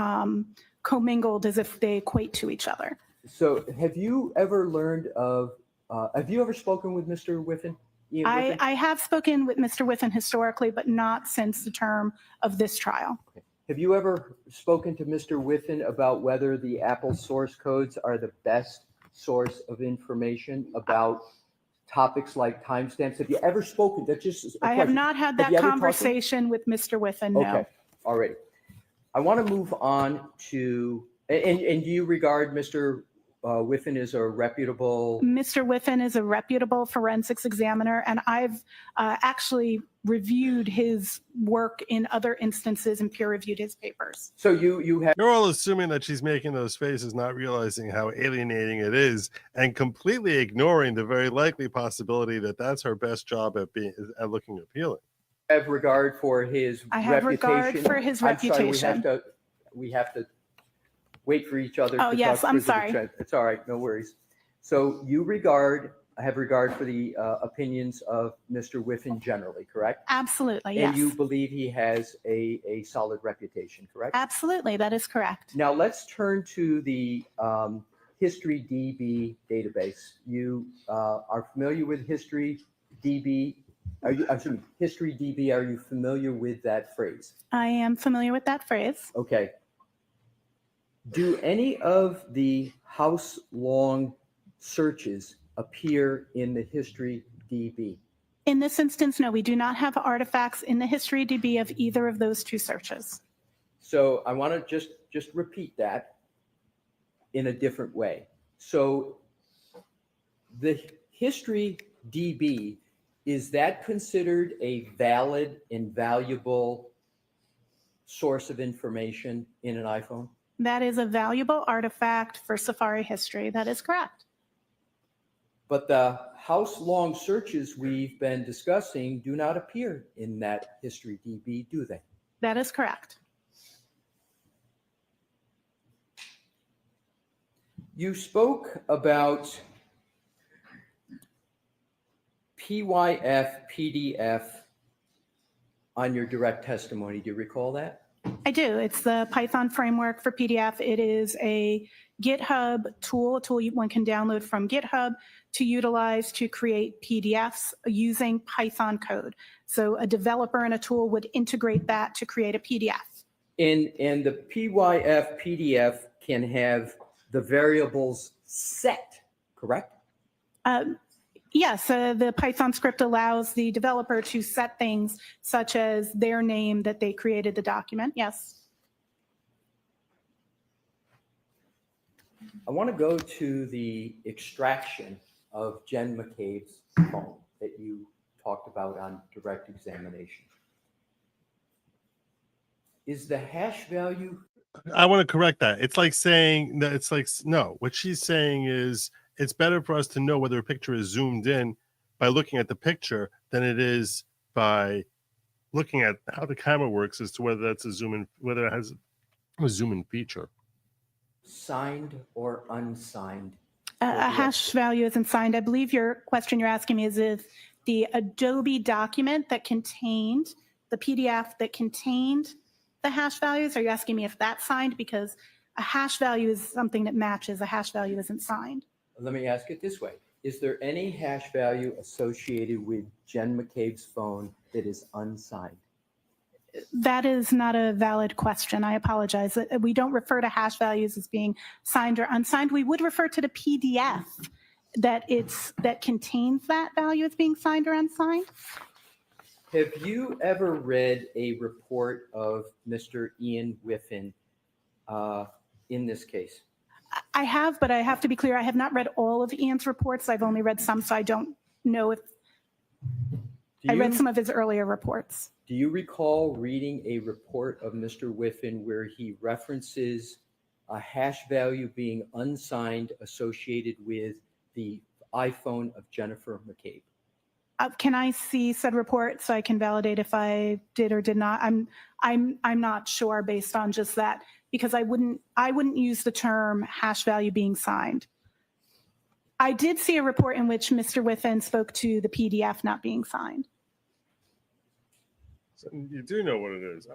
commingled as if they equate to each other. So have you ever learned of, have you ever spoken with Mr. Whiffen? Ian Whiffen? I have spoken with Mr. Whiffen historically, but not since the term of this trial. Have you ever spoken to Mr. Whiffen about whether the Apple source codes are the best source of information about topics like timestamps? Have you ever spoken? That's just a I have question. not had Have that you ever talked to him? conversation with Mr. Whiffen, no. Okay, already. I want to move on to, and do you regard Mr. Whiffen as a reputable? Mr. Whiffen is a reputable forensics examiner, and I've actually reviewed his work in other instances and peer reviewed his papers. So you have, You're all assuming that she's making those faces, not realizing how alienating it is, and completely ignoring the very likely possibility that that's her best job at looking appealing. have regard for his I have reputation. regard for his I'm sorry, reputation. we have to wait for each other. Oh, to yes, talk I'm through the sorry. trend. It's all right, no worries. So I have regard for the opinions of Mr. Whiffen generally, correct? Absolutely, And yes. you believe he has a solid reputation, correct? Absolutely, that is correct. Now let's turn to the History DB database. You are familiar with History DB? History DB, are you familiar with that phrase? I am familiar with that phrase. Okay. Do any of the house-long searches appear in the History DB? In this instance, no, we do not have artifacts in the history DB of either of those two searches. So I want to just repeat that in a different way. So the History DB, is that considered a valid and valuable source of information in an iPhone? That is a valuable artifact for Safari history. That is correct. But the house-long searches we've been discussing do not appear in that History DB, do they? That is correct. You spoke about PYF, PDF on your direct testimony. Do you recall that? I do. It's the Python framework for PDF. It is a GitHub tool, one can download from GitHub to utilize to create PDFs using Python code. So a developer and a tool would integrate that to create a PDF. And the PYF, PDF can have the variables set, correct? Yes, the Python script allows the developer to set things such as their name that they created the document. Yes. I want to go to the extraction of Jen McCabe's phone that you talked about on direct examination. Is the hash value I want to correct that. It's like saying that no. What she's saying is it's better for us to know whether a picture is zoomed in by looking at the picture than it is by looking at how the camera works as to whether that's a zoom in, whether it has a zoom in feature. Signed or unsigned? A hash value isn't signed. I believe your question you're asking me is if the Adobe document that contained the PDF that contained the hash values, are you asking me if that's signed? Because a hash value is something that matches. A hash value isn't signed. Let me ask it this way. Is there any hash value associated with Jen McCabe's phone that is unsigned? That is not a valid question. I apologize. We don't refer to hash values as being signed or unsigned. We would refer to the PDF that contains that value as being signed or unsigned. Have you ever read a report of Mr. Ian Whiffen in this case? I have, but I have to be clear. I have not read all of Ian's reports. I've only read some, so I don't know if I read some of his earlier reports. Do you recall reading a report of Mr. Whiffen where he references a hash value being unsigned associated with the iPhone of Jennifer McCabe? Can I see said report so I can validate if I did or did not? I'm not sure based on just that, because I wouldn't use the term hash value being signed. I did see a report in which Mr. Whiffen spoke to the PDF not being signed. So you do know what it is.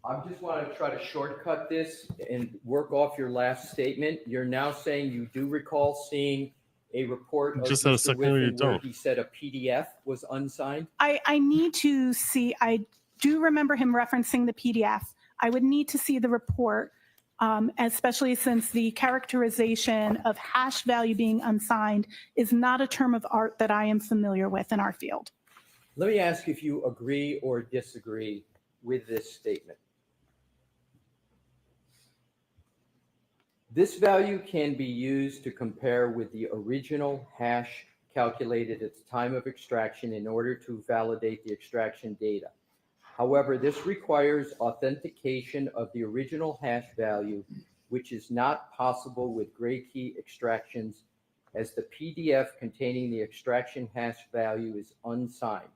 I just want to try to shortcut this and work off your last statement. You're now saying you do recall seeing a report of Just a Mr. second, Whiffen you where don't. he said a PDF was unsigned? I need to see, I do remember him referencing the PDF. I would need to see the report, especially since the characterization of hash value being unsigned is not a term of art that I am familiar with in our field. Let me ask if you agree or disagree with this statement. This value can be used to compare with the original hash calculated at the time of extraction in order to validate the extraction data. However, this requires authentication of the original hash value, which is not possible with gray key extractions, as the PDF containing the extraction hash value is unsigned.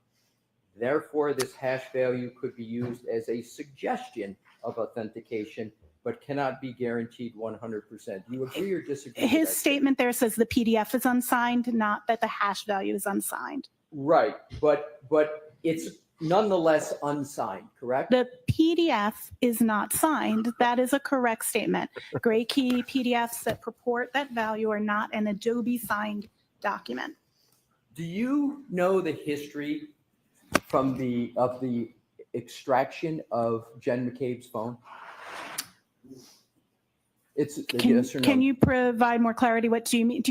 Therefore, this hash value could be used as a suggestion of authentication, but cannot be guaranteed 100%. Do you agree or disagree? His statement there says the PDF is unsigned, not that the hash value is unsigned. Right, but it's nonetheless unsigned, correct? The PDF is not signed. That is a correct statement. Gray key PDFs that purport that value are not an Adobe signed document. Do you know the history of the extraction of Jen McCabe's phone? It's yes or no. Can you provide more clarity? What do you mean?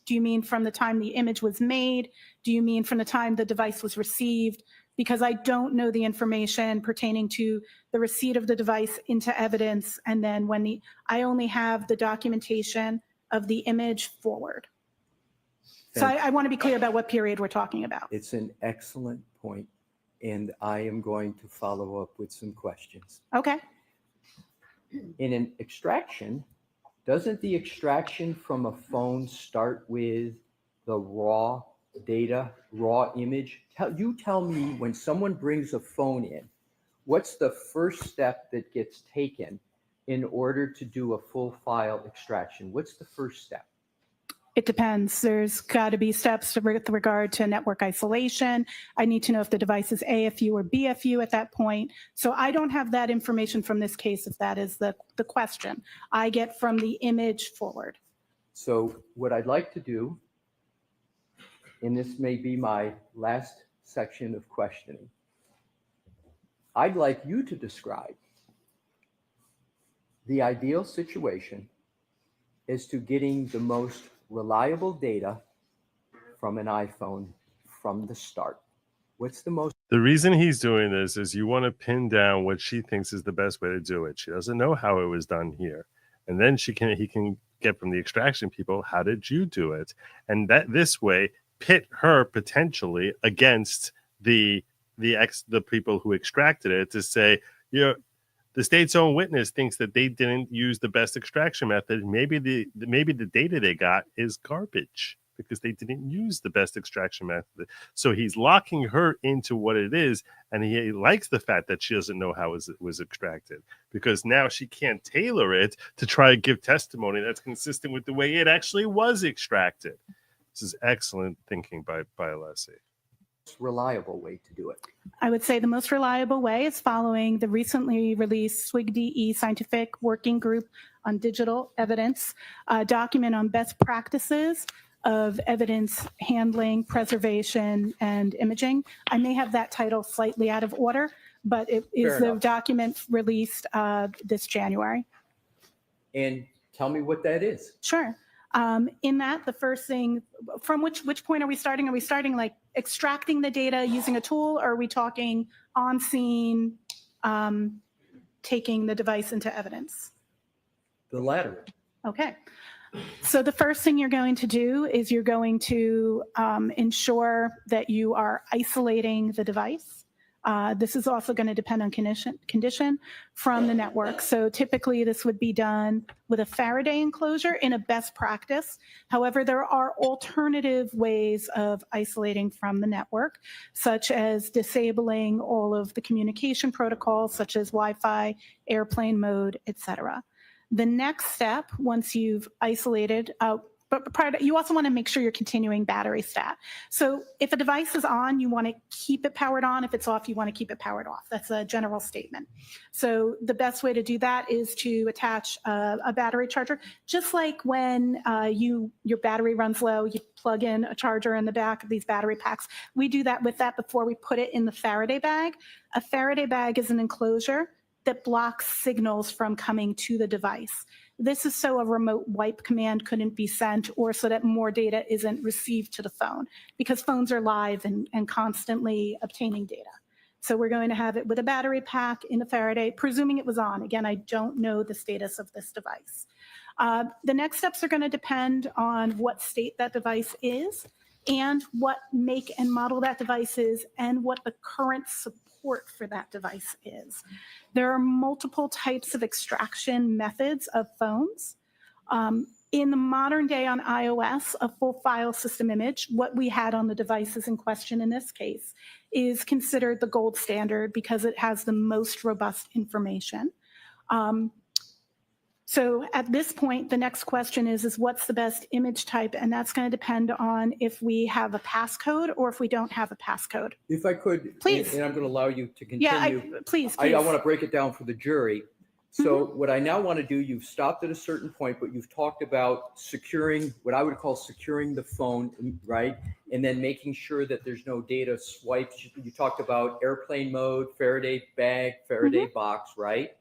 Do you mean from the time the image was made? Do you mean from the time the device was received? Because I don't know the information pertaining to the receipt of the device into evidence, and then I only have the documentation of the image forward. So I want to be clear about what period we're talking about. It's an excellent point, and I am going to follow up with some questions. Okay. In an extraction, doesn't the extraction from a phone start with the raw data, raw image? You tell me, when someone brings a phone in, what's the first step that gets taken in order to do a full file extraction? What's the first step? It depends. There's got to be steps with regard to network isolation. I need to know if the device is AFU or BFU at that point. So I don't have that information from this case, if that is the question. I get from the image forward. So what I'd like to do, and this may be my last section of questioning, I'd like you to describe the ideal situation as to getting the most reliable data from an iPhone from the start. What's the most? The reason he's doing this is you want to pin down what she thinks is the best way to do it. She doesn't know how it was done here. And then he can get from the extraction people, how did you do it? And that this way pit her potentially against the people who extracted it to say, The state's own witness thinks that they didn't use the best extraction method. Maybe the data they got is garbage because they didn't use the best extraction method. So he's locking her into what it is, and he likes the fact that she doesn't know how it was extracted, because now she can't tailor it to try to give testimony that's consistent with the way it actually was extracted. This is excellent thinking by Alessi. Reliable way to do it. I would say the most reliable way is following the recently released SWIG-DE Scientific Working Group on Digital Evidence document on best practices of evidence handling, preservation, and imaging. I may have that title slightly out of order, but it is Fair the enough. document released this January. And tell me what that is. Sure. In that, the first thing, from which point are we starting? Are we starting like extracting the data using a tool, or are we talking on scene, taking the device into evidence? The latter. Okay. So the first thing you're going to do is you're going to ensure that you are isolating the device. This is also going to depend on condition from the network. So typically this would be done with a Faraday enclosure in a best practice. However, there are alternative ways of isolating from the network, such as disabling all of the communication protocols, such as Wi-Fi, airplane mode, etc. The next step, once you've isolated, but prior to, you also want to make sure you're continuing battery stat. So if a device is on, you want to keep it powered on. If it's off, you want to keep it powered off. That's a general statement. So the best way to do that is to attach a battery charger. Just like when your battery runs low, you plug in a charger in the back of these battery packs. We do that with that before we put it in the Faraday bag. A Faraday bag is an enclosure that blocks signals from coming to the device. This is so a remote wipe command couldn't be sent, or so that more data isn't received to the phone, because phones are live and constantly obtaining data. So we're going to have it with a battery pack in the Faraday, presuming it was on. Again, I don't know the status of this device. The next steps are going to depend on what state that device is, and what make and model that device is, and what the current support for that device is. There are multiple types of extraction methods of phones. In the modern day on iOS, a full file system image, what we had on the devices in question in this case, is considered the gold standard because it has the most robust information. So at this point, the next question is what's the best image type? And that's going to depend on if we have a passcode or if we don't have a passcode. If I could, Please. and I'm going to allow you to continue. Yeah, please. I want to break it down for the jury. So what I now want to do, you've stopped at a certain point, but you've talked about securing, what I would call securing the phone, right? And then making sure that there's no data swipes. You talked about airplane mode, Faraday bag, Faraday box, right?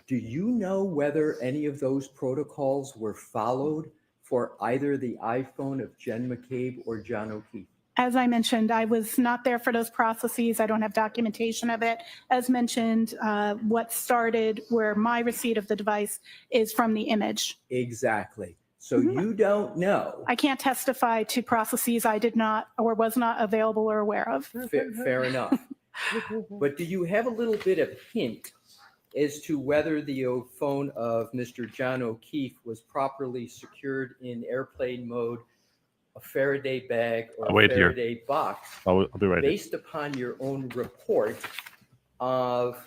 Do you know whether any of those protocols were followed for either the iPhone of Jen McCabe or John O'Keefe? As I mentioned, I was not there for those processes. I don't have documentation of it. As mentioned, what started where my receipt of the device is from the image. Exactly. So you don't know. I can't testify to processes I did not or was not available or aware of. Fair enough. But do you have a little bit of hint as to whether the phone of Mr. John O'Keefe was properly secured in airplane mode, a Faraday bag, or a Faraday box, I'll be right based upon your own report of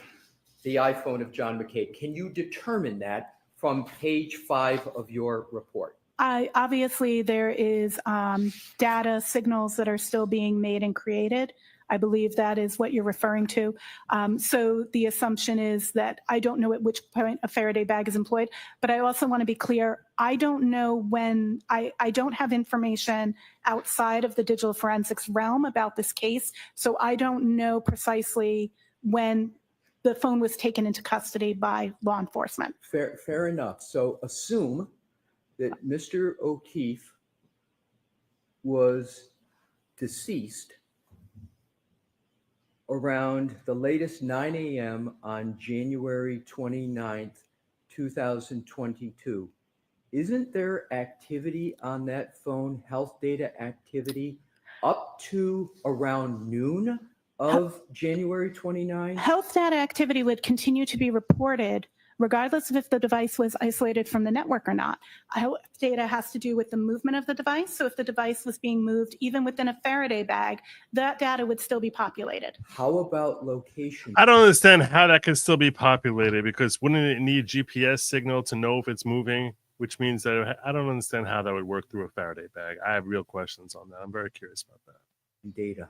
the iPhone of John McCabe? Can you determine that from page 5 of your report? Obviously, there is data signals that are still being made and created. I believe that is what you're referring to. So the assumption is that I don't know at which point a Faraday bag is employed, but I also want to be clear, I don't know when, I don't have information outside of the digital forensics realm about this case, so I don't know precisely when the phone was taken into custody by law enforcement. Fair enough. So assume that Mr. O'Keefe was deceased around the latest 9 a.m. on January 29th, 2022. Isn't there activity on that phone, health data activity, up to around noon of January 29? Health data activity would continue to be reported regardless of if the device was isolated from the network or not. Health data has to do with the movement of the device. So if the device was being moved even within a Faraday bag, that data would still be populated. How about location? I don't understand how that can still be populated, because wouldn't it need GPS signal to know if it's moving? Which means that I don't understand how that would work through a Faraday bag. I have real questions on that. I'm very curious about that. Data.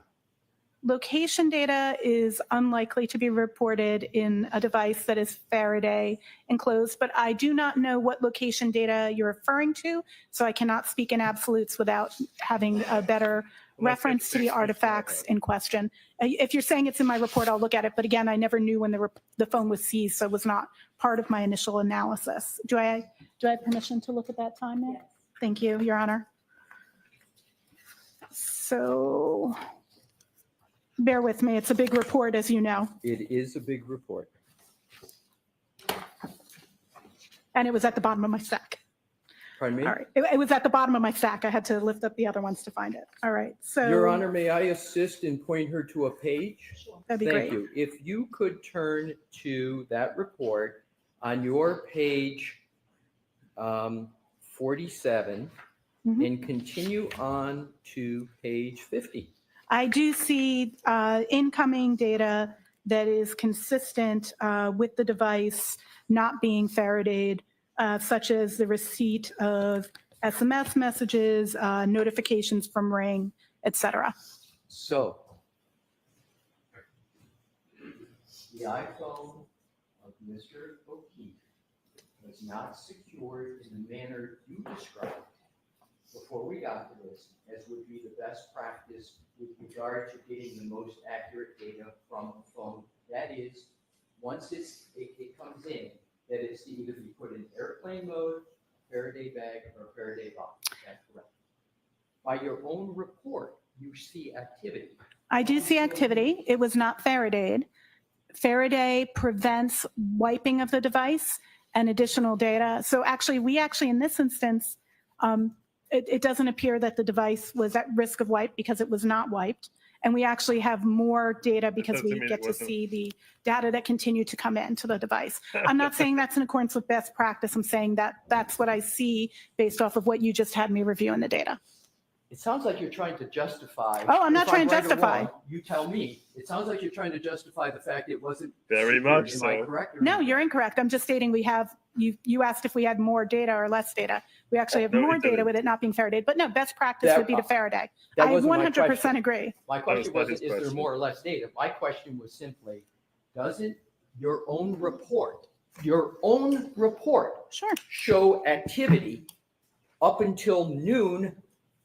Location data is unlikely to be reported in a device that is Faraday enclosed, but I do not know what location data you're referring to, so I cannot speak in absolutes without having a better reference to the artifacts in question. If you're saying it's in my report, I'll look at it, but again, I never knew when the phone was seized, so it was not part of my initial analysis. Do I have permission to look at that time, Nick? Yes. Thank you, Your Honor. So bear with me. It's a big report, as you know. It is a big report. And it was at the bottom of my stack. Pardon me? All right. It was at the bottom of my stack. I had to lift up the other ones to find it. All right. So, Your Honor, may I assist and point her to a page? that'd be Thank great. you. If you could turn to that report on your page 47 Mhm. and continue on to page 50. I do see incoming data that is consistent with the device not being Faradayed, such as the receipt of SMS messages, notifications from Ring, etc. So, the iPhone of Mr. O'Keefe was not secured in the manner you described before we got to this, as would be the best practice with regard to getting the most accurate data from a phone. That is, once it comes in, that it's to either be put in airplane mode, Faraday bag, or Faraday box. That's correct. By your own report, you see activity. I do see activity. It was not Faradayed. Faraday prevents wiping of the device and additional data. So actually, in this instance, it doesn't appear that the device was at risk of wipe because it was not wiped. And we actually have more data because we get to see the data that continue to come into the device. I'm not saying that's in accordance with best practice. I'm saying that that's what I see based off of what you just had me reviewing the data. It sounds like you're trying to justify. Oh, I'm not if trying to right or justify. wrong, you tell me. It sounds like you're trying to justify the fact it wasn't. Very secured. much Am I so. correct? or No, incorrect? you're incorrect. I'm just stating we have, you asked if we had more data or less data. We actually have No, more it data didn't. with it not being Faradayed. But no, best practice would be to Faraday. That I wasn't my 100% question. agree. My question not his wasn't, is there question. more or less data? My question was simply, doesn't your own report Sure. show activity up until noon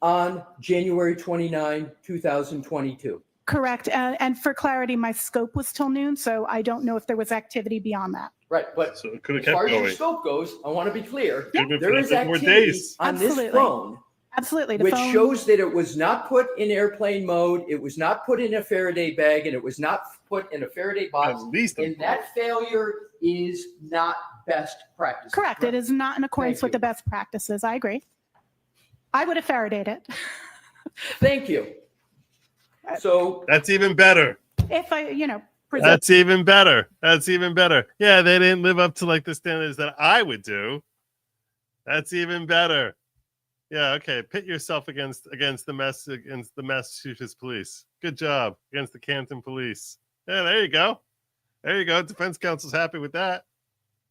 on January 29, 2022? Correct. And for clarity, my scope was till noon, so I don't know if there was activity beyond that. Right, but So it could have as far kept as your going. scope goes, I want to be clear. Could've been There for is a few more activity days. on this Absolutely. phone Absolutely. The which phone, shows that it was not put in airplane mode, it was not put in a Faraday bag, and it was not put in a Faraday At box. least And that failure is not best practice. correct. It is not in accordance Thank with you. the best practices. I agree. I would have Faradayed it. Thank you. So That's even better. If I, present. That's even better. That's even better. Yeah, they didn't live up to like the standards that I would do. That's even better. Yeah, okay. Pit yourself against the Massachusetts police. Good job against the Canton police. Yeah, there you go. There you go. Defense counsel's happy with that.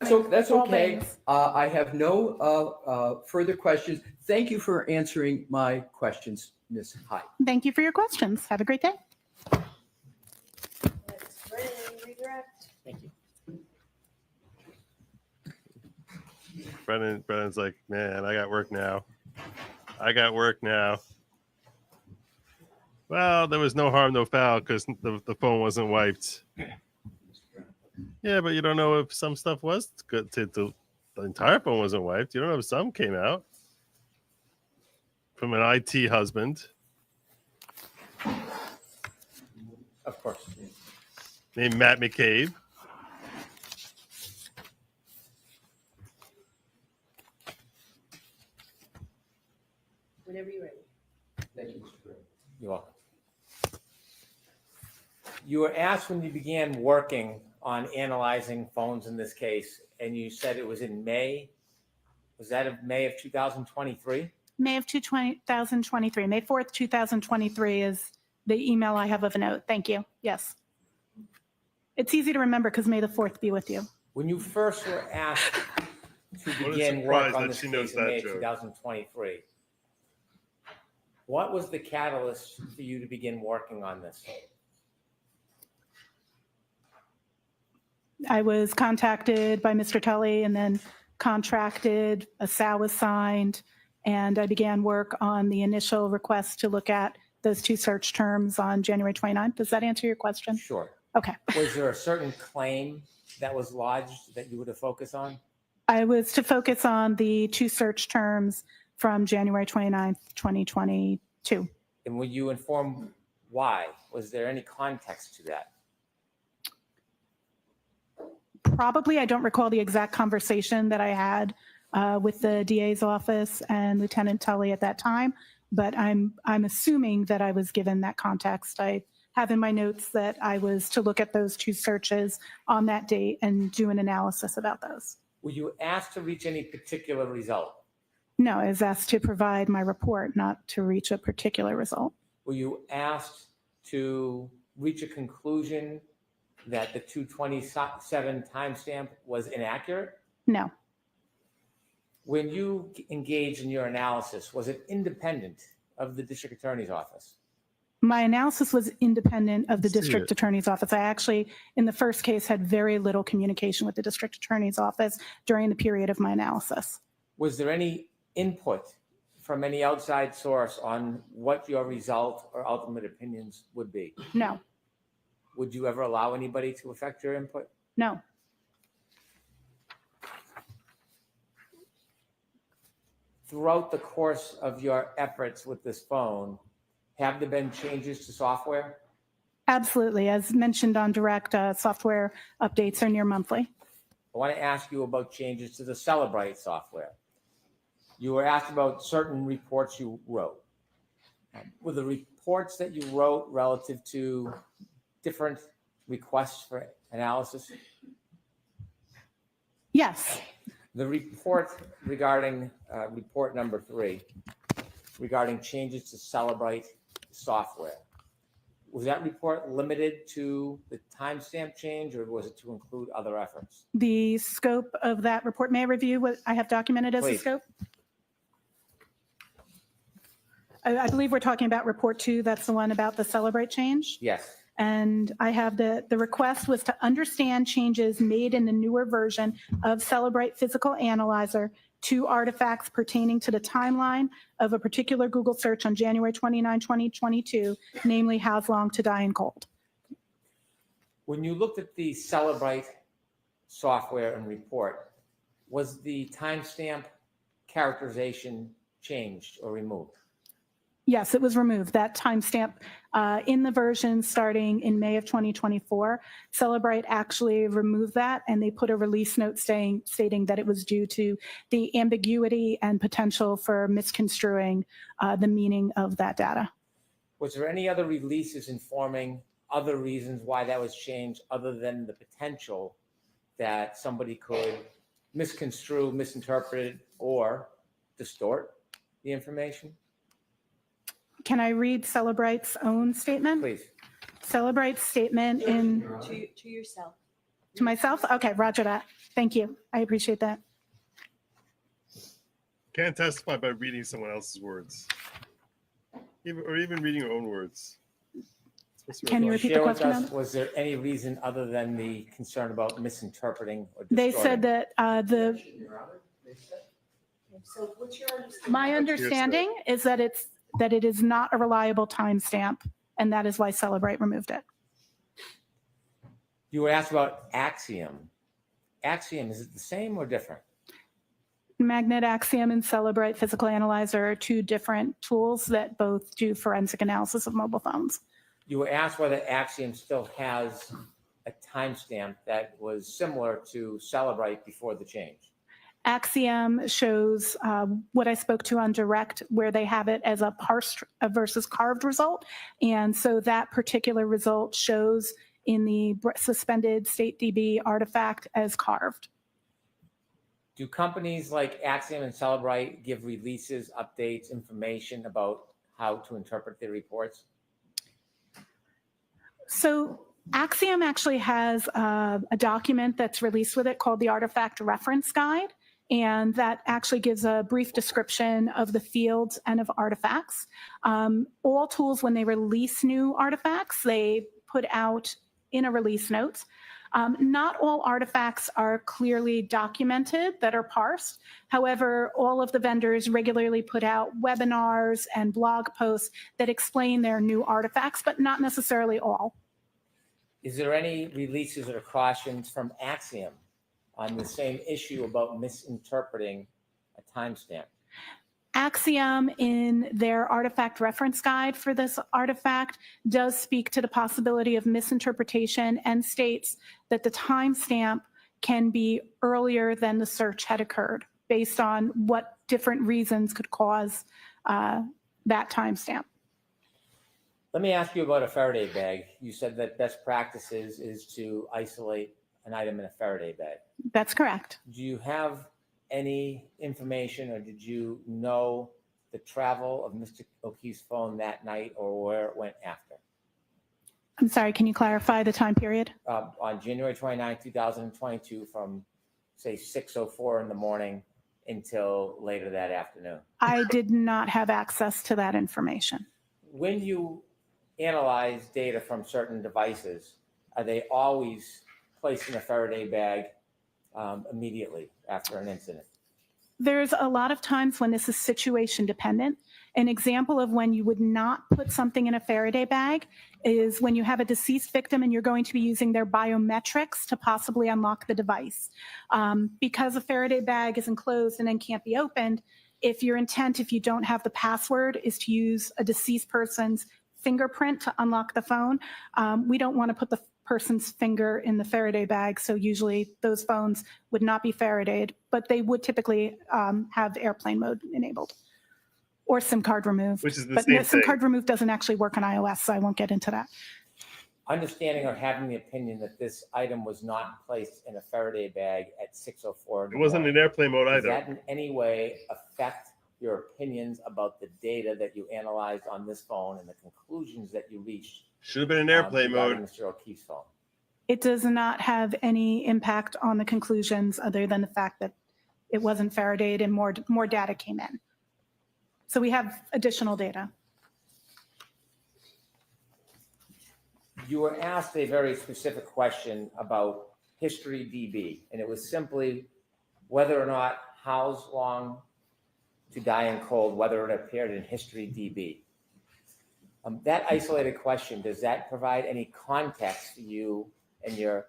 so that's All okay. things. I have no further questions. Thank you for answering my questions, Ms. Hyde. Thank you for your questions. Have a great day. Let's redirect. Thank you. Brennan's like, man, I got work now. I got work now. Well, there was no harm, no foul because the phone wasn't wiped. Yeah, but you don't know if some stuff was good. The entire phone wasn't wiped. You don't know if some came out from an IT husband Of course. named Matt McCabe. Whenever you're ready. Thank you, Mr. Gray. You're welcome. You were asked when you began working on analyzing phones in this case, and you said it was in May. Was that of May of 2023? May of 2023, May 4th, 2023 is the email I have of a note. Thank you. Yes. It's easy to remember because May the 4th be with you. When you first were asked to What a begin work surprise on that this she knows case in May that of joke. 2023, what was the catalyst for you to begin working on this? I was contacted by Mr. Tully and then contracted, a SOW was signed, and I began work on the initial request to look at those two search terms on January 29th. Does that answer your question? Sure. Okay. Was there a certain claim that was lodged that you were to focus on? I was to focus on the two search terms from January 29th, 2022. And were you informed why? Was there any context to that? Probably, I don't recall the exact conversation that I had with the DA's office and Lieutenant Tully at that time, but I'm assuming that I was given that context. I have in my notes that I was to look at those two searches on that date and do an analysis about those. Were you asked to reach any particular result? No, I was asked to provide my report, not to reach a particular result. Were you asked to reach a conclusion that the 227 timestamp was inaccurate? No, When you engaged in your analysis, was it independent of the district attorney's office? my analysis was independent of the See district it. attorney's office. I actually, in the first case, had very little communication with the district attorney's office during the period of my analysis. Was there any input from any outside source on what your result or ultimate opinions would be? No, Would you ever allow anybody to affect your input? no. Throughout the course of your efforts with this phone, have there been changes to software? Absolutely. As mentioned on direct, software updates are near monthly. I want to ask you about changes to the Celebrite software. You were asked about certain reports you wrote. Were the reports that you wrote relative to different requests for analysis? Yes, The report regarding report number 3, regarding changes to Celebrite software, was that report limited to the timestamp change, or was it to include other efforts? the scope of that report, may I review what I have documented as the Please. scope? I believe we're talking about report 2. That's the one about the Celebrate change. Yes. And I have the request was to understand changes made in the newer version of Celebrate Physical Analyzer to artifacts pertaining to the timeline of a particular Google search on January 29, 2022, namely how's long to die in cold. When you looked at the Celebrite software and report, was the timestamp characterization changed or removed? Yes, it was removed. That timestamp in the version starting in May of 2024, Celebrate actually removed that, and they put a release note stating that it was due to the ambiguity and potential for misconstruing the meaning of that data. Was there any other releases informing other reasons why that was changed other than the potential that somebody could misconstrue, misinterpret, or distort the information? Can I read Celebrate's own statement? Please. Celebrate's statement in To yourself. to myself? Okay, roger that. Thank you. I appreciate that. Can't testify by reading someone else's words, even reading your own words. Can you repeat the Share with question, us, Adam? was there any reason other than the concern about misinterpreting or They distorting? said that So what's your understanding? my understanding is that it is not a reliable timestamp, and that is why Celebrate removed it. You were asked about Axiom. Axiom, is it the same or different? Magnet Axiom and Celebrate Physical Analyzer are two different tools that both do forensic analysis of mobile phones. You were asked whether Axiom still has a timestamp that was similar to Celebrite before the change. Axiom shows what I spoke to on direct, where they have it as a parsed versus carved result. And so that particular result shows in the suspended state DB artifact as carved. Do companies like Axiom and Celebrite give releases, updates, information about how to interpret their reports? So Axiom actually has a document that's released with it called the Artifact Reference Guide. And that actually gives a brief description of the fields and of artifacts. All tools, when they release new artifacts, they put out in a release notes. Not all artifacts are clearly documented that are parsed. However, all of the vendors regularly put out webinars and blog posts that explain their new artifacts, but not necessarily all. Is there any releases or cautions from Axiom on the same issue about misinterpreting a timestamp? Axiom, in their artifact reference guide for this artifact, does speak to the possibility of misinterpretation and states that the timestamp can be earlier than the search had occurred, based on what different reasons could cause that timestamp. Let me ask you about a Faraday bag. You said that best practices is to isolate an item in a Faraday bag. That's correct. Do you have any information, or did you know the travel of Mr. O'Keefe's phone that night, or where it went after? I'm sorry, can you clarify the time period? On January 29, 2022, from say 6:04 in the morning until later that afternoon. I did not have access to that information. When you analyze data from certain devices, are they always placed in a Faraday bag immediately after an incident? There's a lot of times when this is situation dependent. An example of when you would not put something in a Faraday bag is when you have a deceased victim and you're going to be using their biometrics to possibly unlock the device. Because a Faraday bag is enclosed and then can't be opened, if your intent, if you don't have the password, is to use a deceased person's fingerprint to unlock the phone, we don't want to put the person's finger in the Faraday bag. So usually those phones would not be Faradayed, but they would typically have airplane mode enabled or SIM card removed. Which is the but same SIM thing. card removed doesn't actually work on iOS, so I won't get into that. Understanding or having the opinion that this item was not placed in a Faraday bag at 6:04. It wasn't in airplane mode Does either. that in any way affect your opinions about the data that you analyzed on this phone and the conclusions that you reached? Should have been in airplane regarding mode. Mr. O'Keefe's phone. It does not have any impact on the conclusions other than the fact that it wasn't Faradayed and more data came in. So we have additional data. You were asked a very specific question about history DB, and it was simply whether or not How's Long to Die in Cold, whether it appeared in history DB. That isolated question, does that provide any context to you and your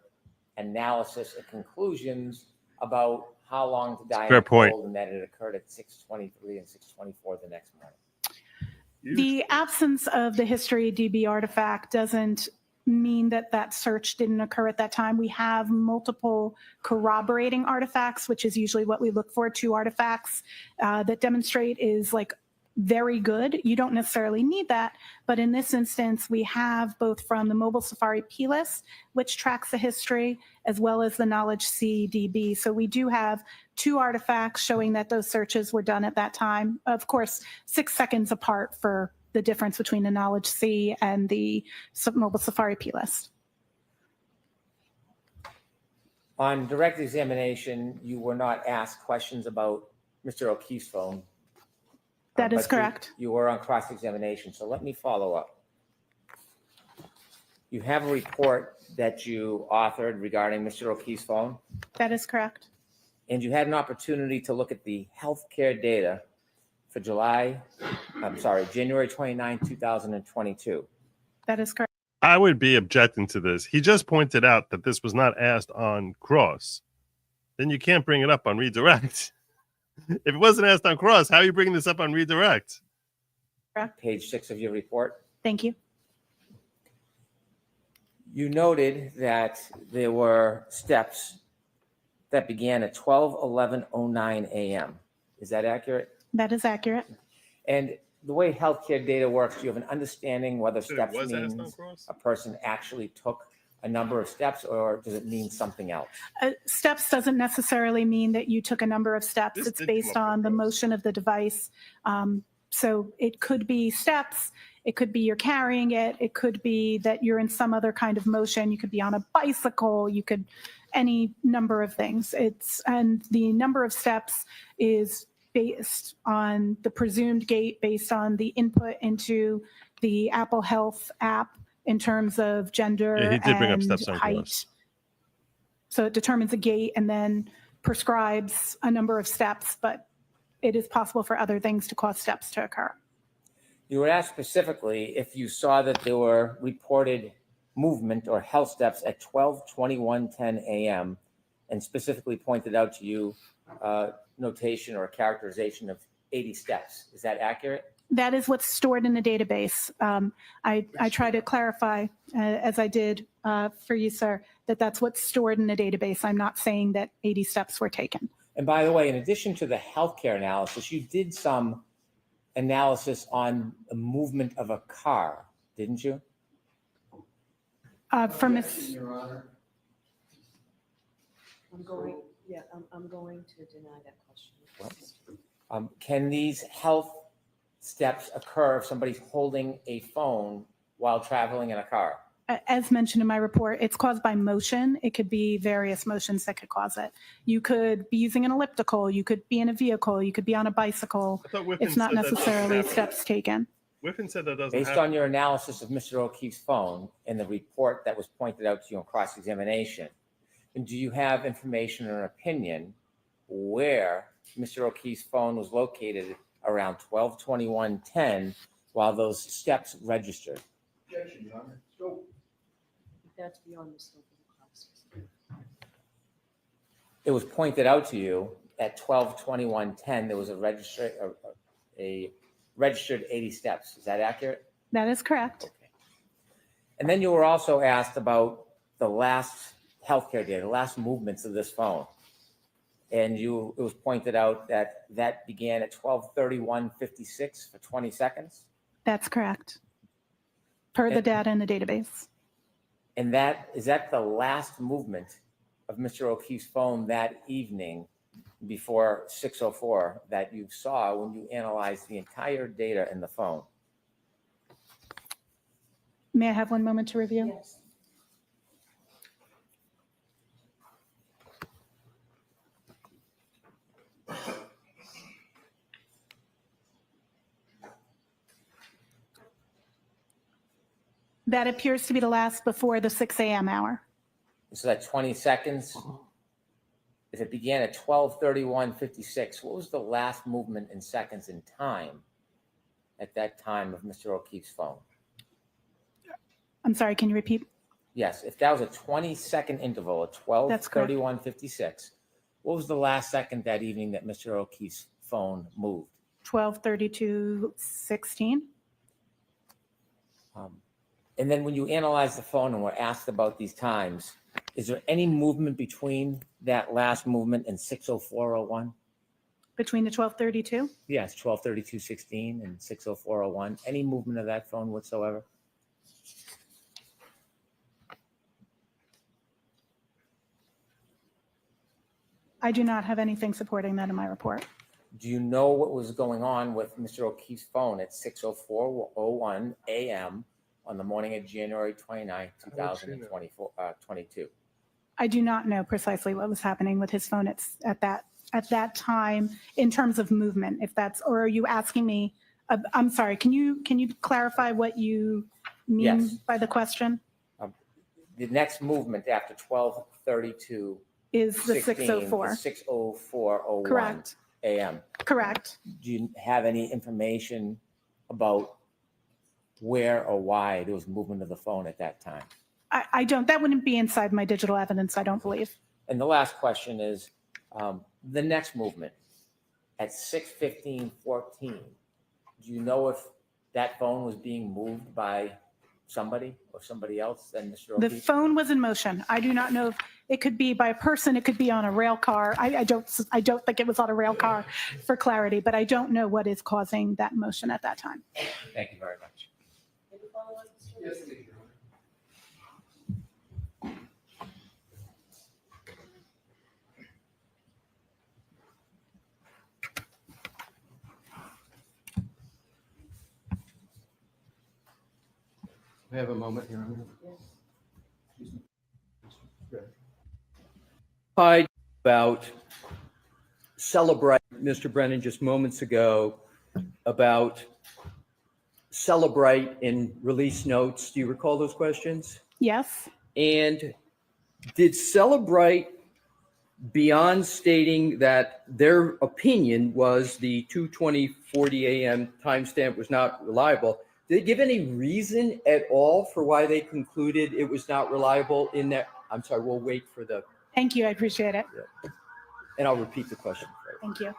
analysis and conclusions about How Long to Die Fair in point. Cold and that it occurred at 6:23 and 6:24 the next morning? The absence of the history DB artifact doesn't mean that that search didn't occur at that time. We have multiple corroborating artifacts, which is usually what we look for, 2 artifacts that demonstrate is like very good. You don't necessarily need that, but in this instance, we have both from the Mobile Safari plist, which tracks the history, as well as the Knowledge C DB. So we do have 2 artifacts showing that those searches were done at that time. Of course, 6 seconds apart for the difference between the Knowledge C and the Mobile Safari plist. On direct examination, you were not asked questions about Mr. O'Keefe's phone. That is but correct. You were on cross-examination, so let me follow up. You have a report that you authored regarding Mr. O'Keefe's phone, That is correct. and you had an opportunity to look at the healthcare data for January 29, 2022. That is correct. I would be objecting to this. He just pointed out that this was not asked on cross. Then you can't bring it up on redirect. If it wasn't asked on cross, how are you bringing this up on redirect? Page 6 of your report. Thank you. You noted that there were steps that began at 12:11:09 a.m. Is that accurate? That is accurate. And the way healthcare data works, do you have an understanding whether So it steps was asked on means cross? a person actually took a number of steps, or does it mean something else? Steps doesn't necessarily mean that you took a number of steps. This It's did come based up on the across. motion of the device. So it could be steps. It could be you're carrying it. It could be that you're in some other kind of motion. You could be on a bicycle. You could, any number of things. And the number of steps is based on the presumed gait, based on the input into the Apple Health app in terms of gender Yeah, he did bring up and steps on height. cross. So it determines a gait and then prescribes a number of steps, but it is possible for other things to cause steps to occur. You were asked specifically if you saw that there were reported movement or health steps at 12:21:10 a.m. and specifically pointed out to you notation or characterization of 80 steps. Is that accurate? That is what's stored in the database. I try to clarify, as I did for you, sir, that that's what's stored in the database. I'm not saying that 80 steps were taken. And by the way, in addition to the healthcare analysis, you did some analysis on the movement of a car, didn't you? For Ms. Your Honor. I'm going to deny that question. Can these health steps occur if somebody's holding a phone while traveling in a car? As mentioned in my report, it's caused by motion. It could be various motions that could cause it. You could be using an elliptical. You could be in a vehicle. You could be on a bicycle. I thought Whiffen It's not said that doesn't necessarily happen. steps taken. Whiffen said that doesn't Based happen. on your analysis of Mr. O'Keefe's phone and the report that was pointed out to you on cross-examination, and do you have information or opinion where Mr. O'Keefe's phone was located around 12:21:10 while those steps registered? Objection, Your Honor. So, That's beyond the scope of the class. It was pointed out to you at 12:21:10 there was a registered 80 steps. Is that accurate? That is correct. Okay. And then you were also asked about the last healthcare data, the last movements of this phone. And it was pointed out that that began at 12:31:56 for 20 seconds. That's correct. Per the data in the database. And is that the last movement of Mr. O'Keefe's phone that evening before 6:04 that you saw when you analyzed the entire data in the phone? May I have one moment to review? Yes. That appears to be the last before the 6 a.m. hour. So that 20 seconds, if it began at 12:31:56, what was the last movement in seconds in time at that time of Mr. O'Keefe's phone? I'm sorry, can you repeat? Yes, if that was a 20-second interval at That's correct. 12:31:56, what was the last second that evening that Mr. O'Keefe's phone moved? 12:32:16. And then when you analyzed the phone and were asked about these times, is there any movement between that last movement and 6:04:01? Between the 12:32? Yes, 12:32:16 and 6:04:01. Any movement of that phone whatsoever? I do not have anything supporting that in my report. Do you know what was going on with Mr. O'Keefe's phone at 6:04:01 a.m. on the morning of January 29, 2022? I do not know precisely what was happening with his phone at that time in terms of movement. If that's, or are you asking me? I'm sorry. Can you clarify what you mean Yes. by the question? The next movement after 12:32 Is the 6:04? 6:04:01 Correct. a.m. Correct. Do you have any information about where or why there was movement of the phone at that time? I don't. That wouldn't be inside my digital evidence. I don't believe. And the last question is the next movement at 6:15:14. Do you know if that phone was being moved by somebody or somebody else than Mr. The O'Keefe? phone was in motion. I do not know if it could be by a person, it could be on a rail car. I don't think it was on a rail car for clarity, but I don't know what is causing that motion at that time. Thank you very much. Any follow-up, Mr. Yes, O'Keefe? Your Honor. We have a moment here. Hyde about celebrate, Mr. Brennan, just moments ago, about celebrate in release notes. Do you recall those questions? Yes, And did celebrate, beyond stating that their opinion was the 2:20:40 a.m. timestamp was not reliable, did they give any reason at all for why they concluded it was not reliable in that? I'm sorry, we'll wait for the, thank you. I appreciate it. and I'll repeat the question for you. Thank you.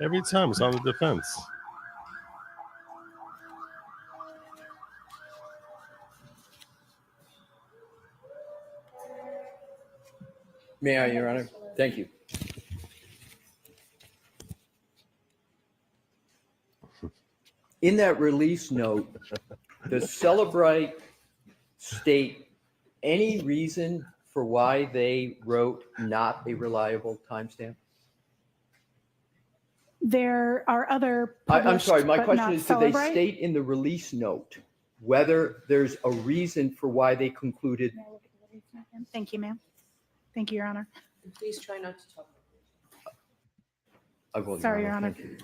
Every time it's on the defense. May I, Your Honor? Thank you. In that release note, does Celebrite state any reason for why they wrote not a reliable timestamp? There are other. I'm sorry, my published but question not is, do they Celebrite? state in the release note whether there's a reason for why they concluded? May I look at the release note, ma'am? Thank you, ma'am. Thank you, Your Honor. Please try not to talk. I will, Sorry, Your Honor. thank you.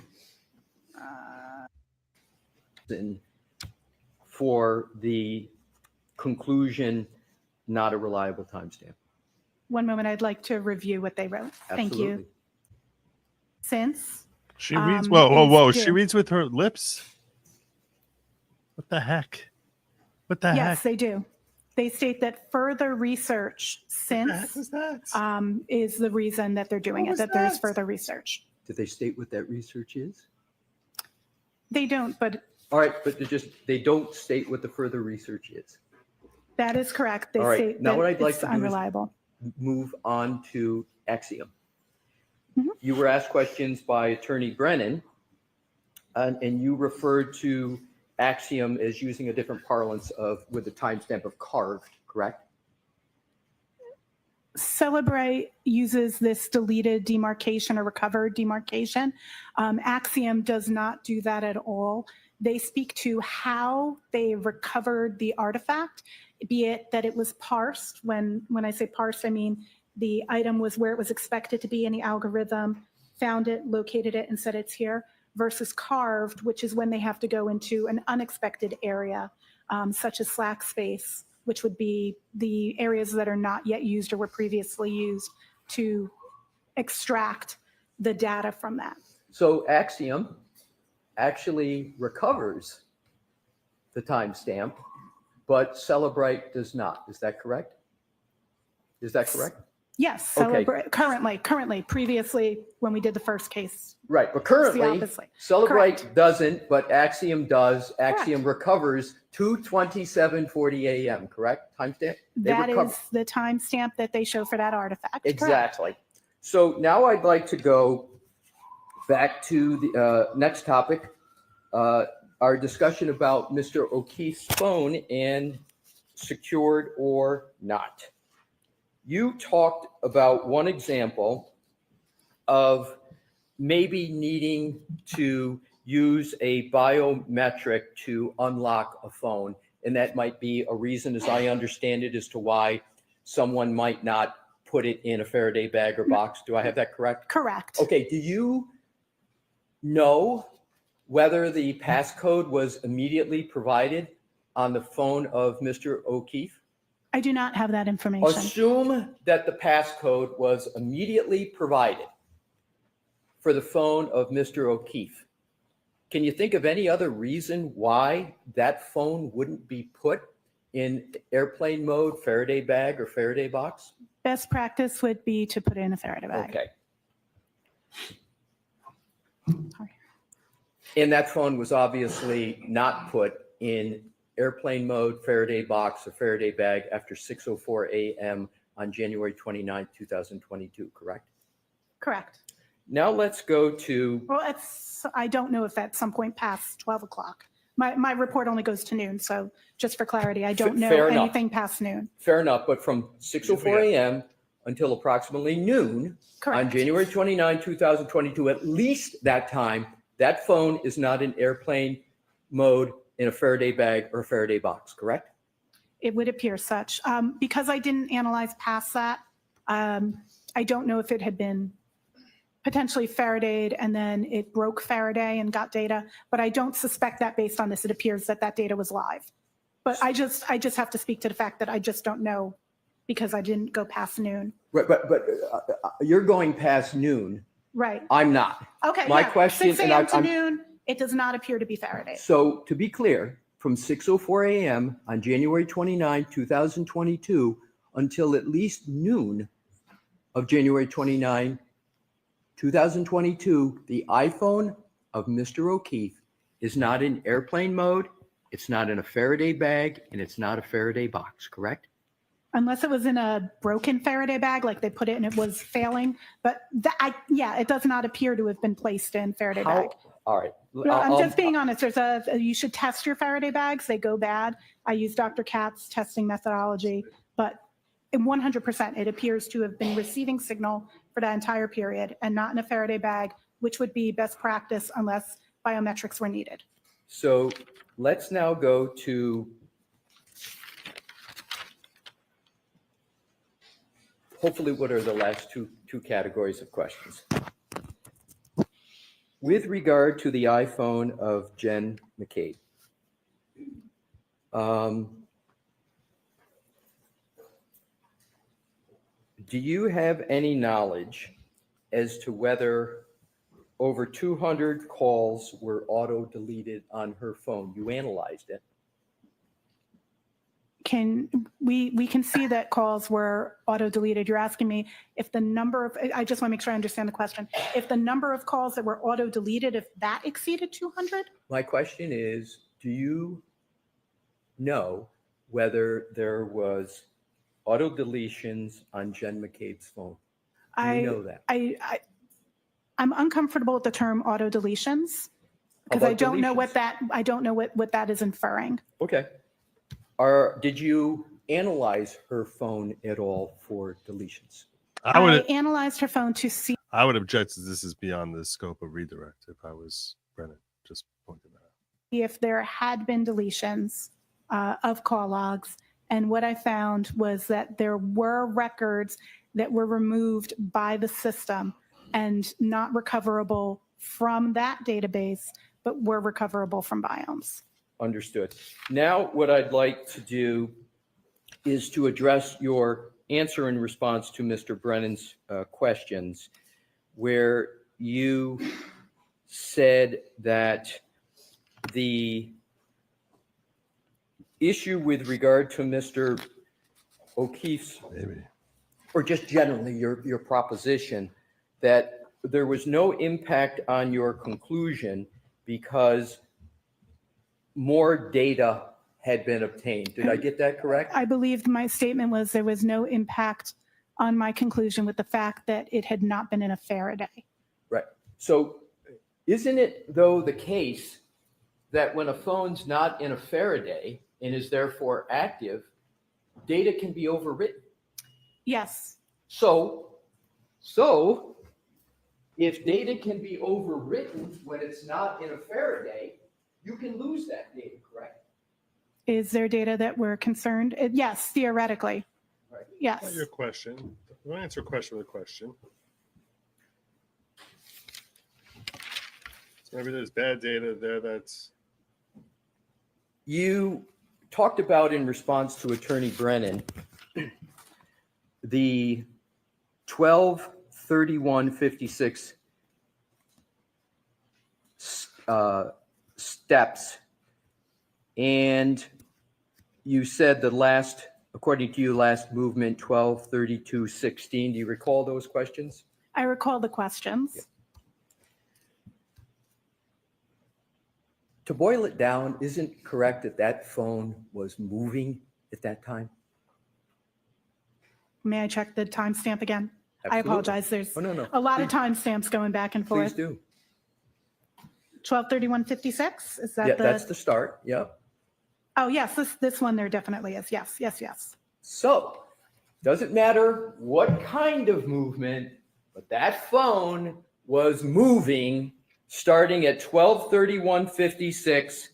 Reason for the conclusion, not a reliable timestamp. One moment, I'd like to review what they wrote. Thank you. Absolutely. Since She reads. is Whoa! She due. reads with her lips. What the heck? What the yes, heck? they do. They state that further research What the heck since was that? is the reason that they're doing What it, was that there's that? further research. Did they state what that research is? They don't, but All right, but they don't state what the further research is. that is correct. They All right, state now that what I'd like it's to do is- unreliable. Move on to Axiom. Mhm. You were asked questions by Attorney Brennan, and you referred to Axiom as using a different parlance with the timestamp of carved, correct? Celebrate uses this deleted demarcation or recovered demarcation. Axiom does not do that at all. They speak to how they recovered the artifact, be it that it was parsed. When I say parsed, I mean the item was where it was expected to be in the algorithm, found it, located it, and said it's here, versus carved, which is when they have to go into an unexpected area, such as slack space, which would be the areas that are not yet used or were previously used to extract the data from that. So Axiom actually recovers the timestamp, but Celebrite does not. Is that correct? Is that correct? Yes, Okay. currently, previously, when we did the first case, Right, but it's the currently, opposite. Celebrite Correct. doesn't, but Axiom does. Axiom recovers 2:27:40 a.m., correct? Timestamp? They That recover- is the timestamp that they show for that artifact. Correct. Exactly. So now I'd like to go back to the next topic, our discussion about Mr. O'Keefe's phone and secured or not. You talked about one example of maybe needing to use a biometric to unlock a phone. And that might be a reason, as I understand it, as to why someone might not put it in a Faraday bag or box. Do I have that correct? Correct. Okay, do you know whether the passcode was immediately provided on the phone of Mr. O'Keefe? I do not have that information. Assume that the passcode was immediately provided for the phone of Mr. O'Keefe. Can you think of any other reason why that phone wouldn't be put in airplane mode, Faraday bag, or Faraday box? Best practice would be to put it in a Faraday bag. Okay. Sorry. And that phone was obviously not put in airplane mode, Faraday box, or Faraday bag after 6:04 a.m. on January 29, 2022, correct? Correct. Now let's go to, Well, I don't know if at some point past 12 o'clock. My report only goes to noon, so just for clarity, I don't know Fair enough. anything past noon. fair enough, but from 6:04 a.m. until approximately noon on Correct. January 29, 2022, at least that time, that phone is not in airplane mode in a Faraday bag or a Faraday box, correct? It would appear such. Because I didn't analyze past that, I don't know if it had been potentially Faradayed and then it broke Faraday and got data, but I don't suspect that based on this. It appears that that data was live. But I just have to speak to the fact that I just don't know because I didn't go past noon. Right, but you're going past noon. Right. I'm not. Okay. My yeah. question, 6 and a.m. to I'm- noon, it does not appear to be Faraday. So to be clear, from 6:04 a.m. on January 29, 2022 until at least noon of January 29, 2022, the iPhone of Mr. O'Keefe is not in airplane mode, it's not in a Faraday bag, and it's not a Faraday box, correct? Unless it was in a broken Faraday bag, like they put it and it was failing. But it does not appear to have been placed in Faraday bag. All right. Well, I'm just being honest. You should test your Faraday bags. They go bad. I use Dr. Katz's testing methodology, but in 100%, it appears to have been receiving signal for that entire period and not in a Faraday bag, which would be best practice unless biometrics were needed. So let's now go to hopefully what are the last two categories of questions. With regard to the iPhone of Jen McCabe, do you have any knowledge as to whether over 200 calls were auto-deleted on her phone? You analyzed it. We can see that calls were auto-deleted. You're asking me if the number of, I just want to make sure I understand the question. If the number of calls that were auto-deleted, if that exceeded 200? My question is, do you know whether there was auto deletions on Jen McCabe's phone? Do you know that? I'm uncomfortable with the term auto deletions because How I about don't know deletions? what that is inferring. Okay. Did you analyze her phone at all for deletions? I analyzed her phone to see. I would object to this is beyond the scope of redirect if I was Brennan, just pointing that out. If there had been deletions of call logs. And what I found was that there were records that were removed by the system and not recoverable from that database, but were recoverable from biomes. Understood. Now, what I'd like to do is to address your answer in response to Mr. Brennan's questions, where you said that the issue with regard to Mr. O'Keefe's, or just generally your proposition, that there was no impact on your conclusion because more data had been obtained. Did I get that correct? I believe my statement was there was no impact on my conclusion with the fact that it had not been in a Faraday. Right. So isn't it, though, the case that when a phone's not in a Faraday and is therefore active, data can be overwritten? Yes. So if data can be overwritten when it's not in a Faraday, you can lose that data, correct? Is there data that we're concerned? Yes, theoretically. Right. Yes. Not your question. You want to answer a question with a question. So maybe there's bad data there that's... You talked about, in response to Attorney Brennan, the 12/31/56 steps. And you said the last, according to you, last movement, 12:32:16. Do you recall those questions? I recall the questions. To boil it down, isn't it correct that that phone was moving at that time? May I check the timestamp again? I Absolutely. apologize. There's Oh, no. a lot of timestamps going back and Please forth. do. 12:31:56. Is that Yeah, the? that's the start. Yep. Oh yes, this one there definitely is. Yes. So, doesn't matter what kind of movement, but that phone was moving starting at 12:31:56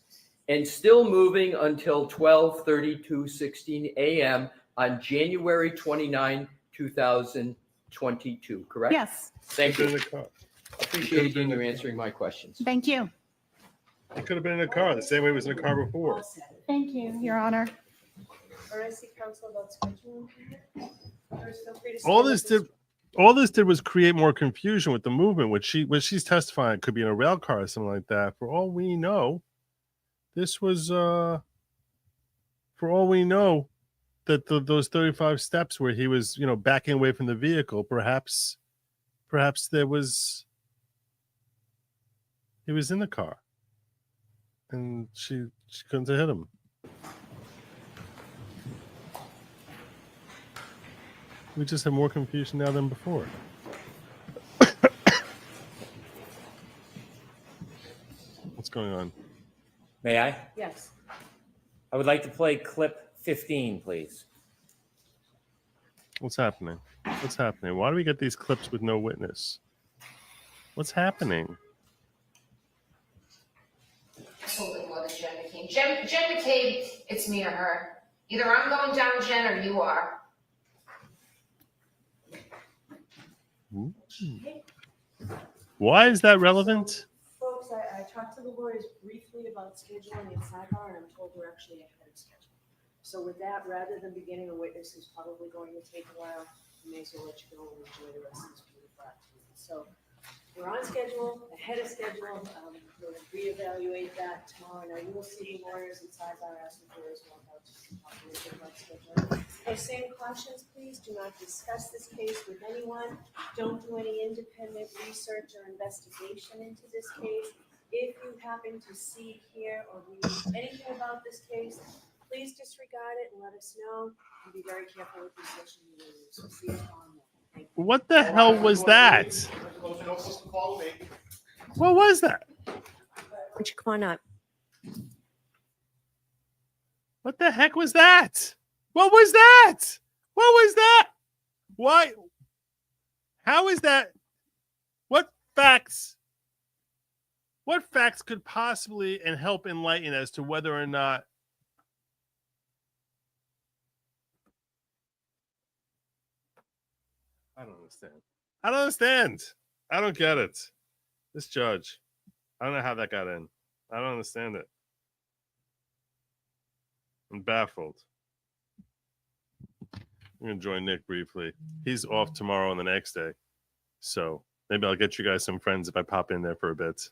and still moving until 12:32:16 a.m. on January 29, 2022, correct? Yes. Thank Could you. have been in the car. Appreciate you answering my questions. Thank you. It could have been in a car the same way it was in a car before. Thank you, Your Honor. Or I see counsel about scheduling. Or feel free to All stay with this did was create more confusion with the movement, which she's testifying could be in a rail car or something like that. For all we know, this was for all we know that those 35 steps where he was, backing away from the vehicle, perhaps he was in the car and she couldn't hit him. We just have more confusion now than before. What's going on? May I? Yes. I would like to play clip 15, please. What's happening? Why do we get these clips with no witness? What's happening? Totally more than Jen McCabe. Jen McCabe, it's me or her. Either I'm going down, Jen, or you are. Why is that relevant? Folks, I talked to the lawyers briefly about scheduling in sidebar, and I'm told we're actually ahead of schedule. So with that, rather than beginning a witness who's probably going to take a while, we may as well let you go and enjoy the rest of this beautiful afternoon. So we're on schedule, ahead of schedule. We'll reevaluate that tomorrow. Now you will see lawyers in sidebar asking for as well about scheduling. Those same cautions, please. Do not discuss this case with anyone. Don't do any independent research or investigation into this case. If you happen to see, hear, or read anything about this case, please disregard it and let us know. And be very careful with your social media use. So see you tomorrow morning. Thank you. What the hell was that? What was that? Why don't you come on up? What the heck was that? What was that? What was that? Why? How is that? What facts could possibly and help enlighten as to whether or not I don't understand. I don't get it. This judge, I don't know how that got in. I don't understand it. I'm baffled. I'm going to join Nick briefly. He's off tomorrow and the next day. So maybe I'll get you guys some friends if I pop in there for a bit.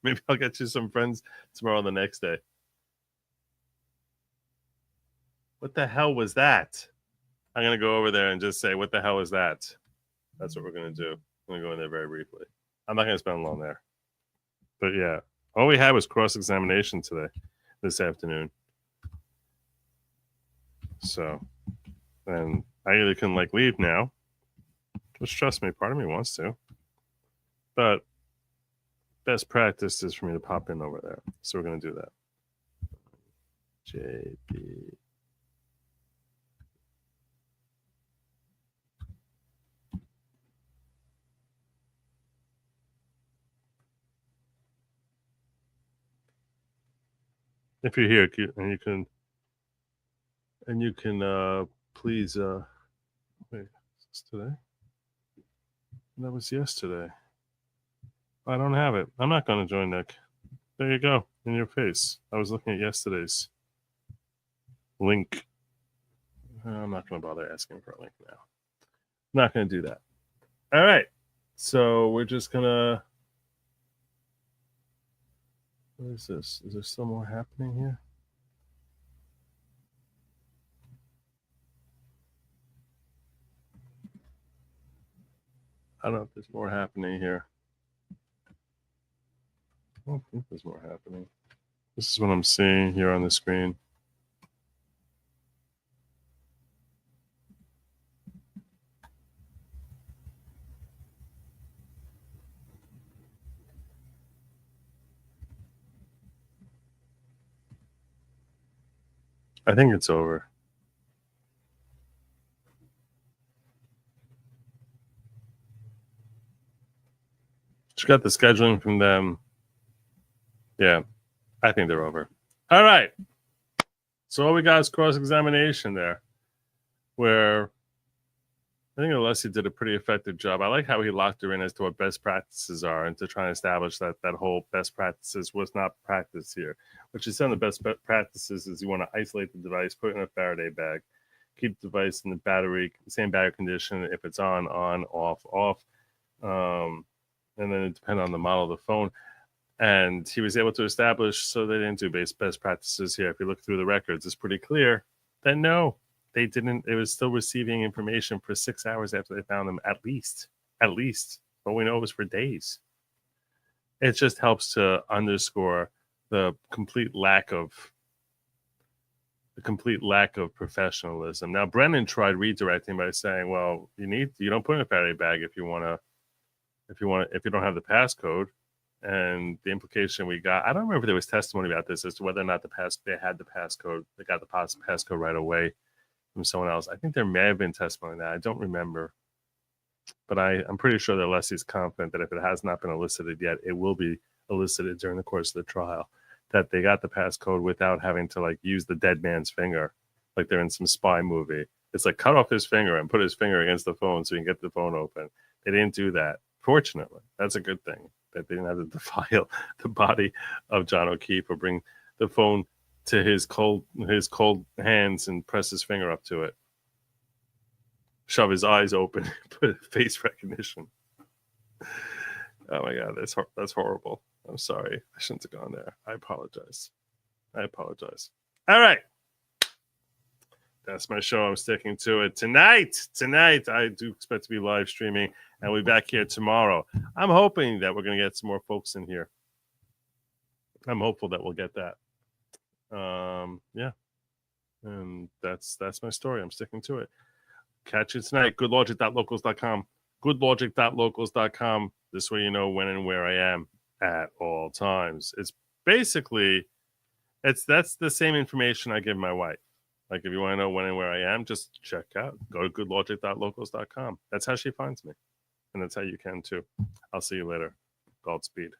Maybe I'll get you some friends tomorrow and the next day. What the hell was that? I'm going to go over there and just say, what the hell is that? That's what we're going to do. I'm going to go in there very briefly. I'm not going to spend long there. But yeah, all we had was cross-examination this afternoon. So, and I either can leave now, which trust me, part of me wants to, but best practice is for me to pop in over there. So we're going to do that. JB. If you're here, and you can please wait, is this today? That was yesterday. I don't have it. I'm not going to join Nick. There you go, in your face. I was looking at yesterday's link. I'm not going to bother asking for a link now. I'm not going to do that. All right. So we're just going to What is this? Is there still more happening here? I don't know if there's more happening here. I don't think there's more happening. This is what I'm seeing here on the screen. I think it's over. Just got the scheduling from them. Yeah, I think they're over. All right. So all we got is cross-examination there, where I think Alessi did a pretty effective job. I like how he locked her in as to what best practices are and to try and establish that that whole best practices was not practiced here. What you said, the best practices is you want to isolate the device, put it in a Faraday bag, keep the device in the same battery condition. If it's on, off. And then it depends on the model of the phone. And he was able to establish, so they didn't do best practices here. If you look through the records, it's pretty clear that no, they didn't. It was still receiving information for 6 hours after they found them, at least. But we know it was for days. It just helps to underscore the complete lack of professionalism. Now, Brennan tried redirecting by saying, "Well, you don't put in a Faraday bag if you don't have the passcode." And the implication we got, I don't remember if there was testimony about this as to whether or not they had the passcode. They got the passcode right away from someone else. I think there may have been testimony on that. I don't remember. But I'm pretty sure that Leslie's confident that if it has not been elicited yet, it will be elicited during the course of the trial. That they got the passcode without having to use the dead man's finger, like they're in some spy movie. It's like cut off his finger and put his finger against the phone so you can get the phone open. They didn't do that. Fortunately, that's a good thing that they didn't have to defile the body of John O'Keefe or bring the phone to his cold hands and press his finger up to it, shove his eyes open, put face recognition. Oh my God, that's horrible. I'm sorry. I shouldn't have gone there. I apologize. All right. That's my show. I'm sticking to it. Tonight, I do expect to be live streaming, and we'll be back here tomorrow. I'm hoping that we're going to get some more folks in here. I'm hopeful that we'll get that. Yeah. And that's my story. I'm sticking to it. Catch you tonight. Goodlogic.locals.com. Goodlogic.locals.com. This way you know when and where I am at all times. It's basically, that's the same information I give my wife. Like, if you want to know when and where I am, just check out. Go to goodlogic.locals.com. That's how she finds me. And that's how you can too. I'll see you later. Godspeed.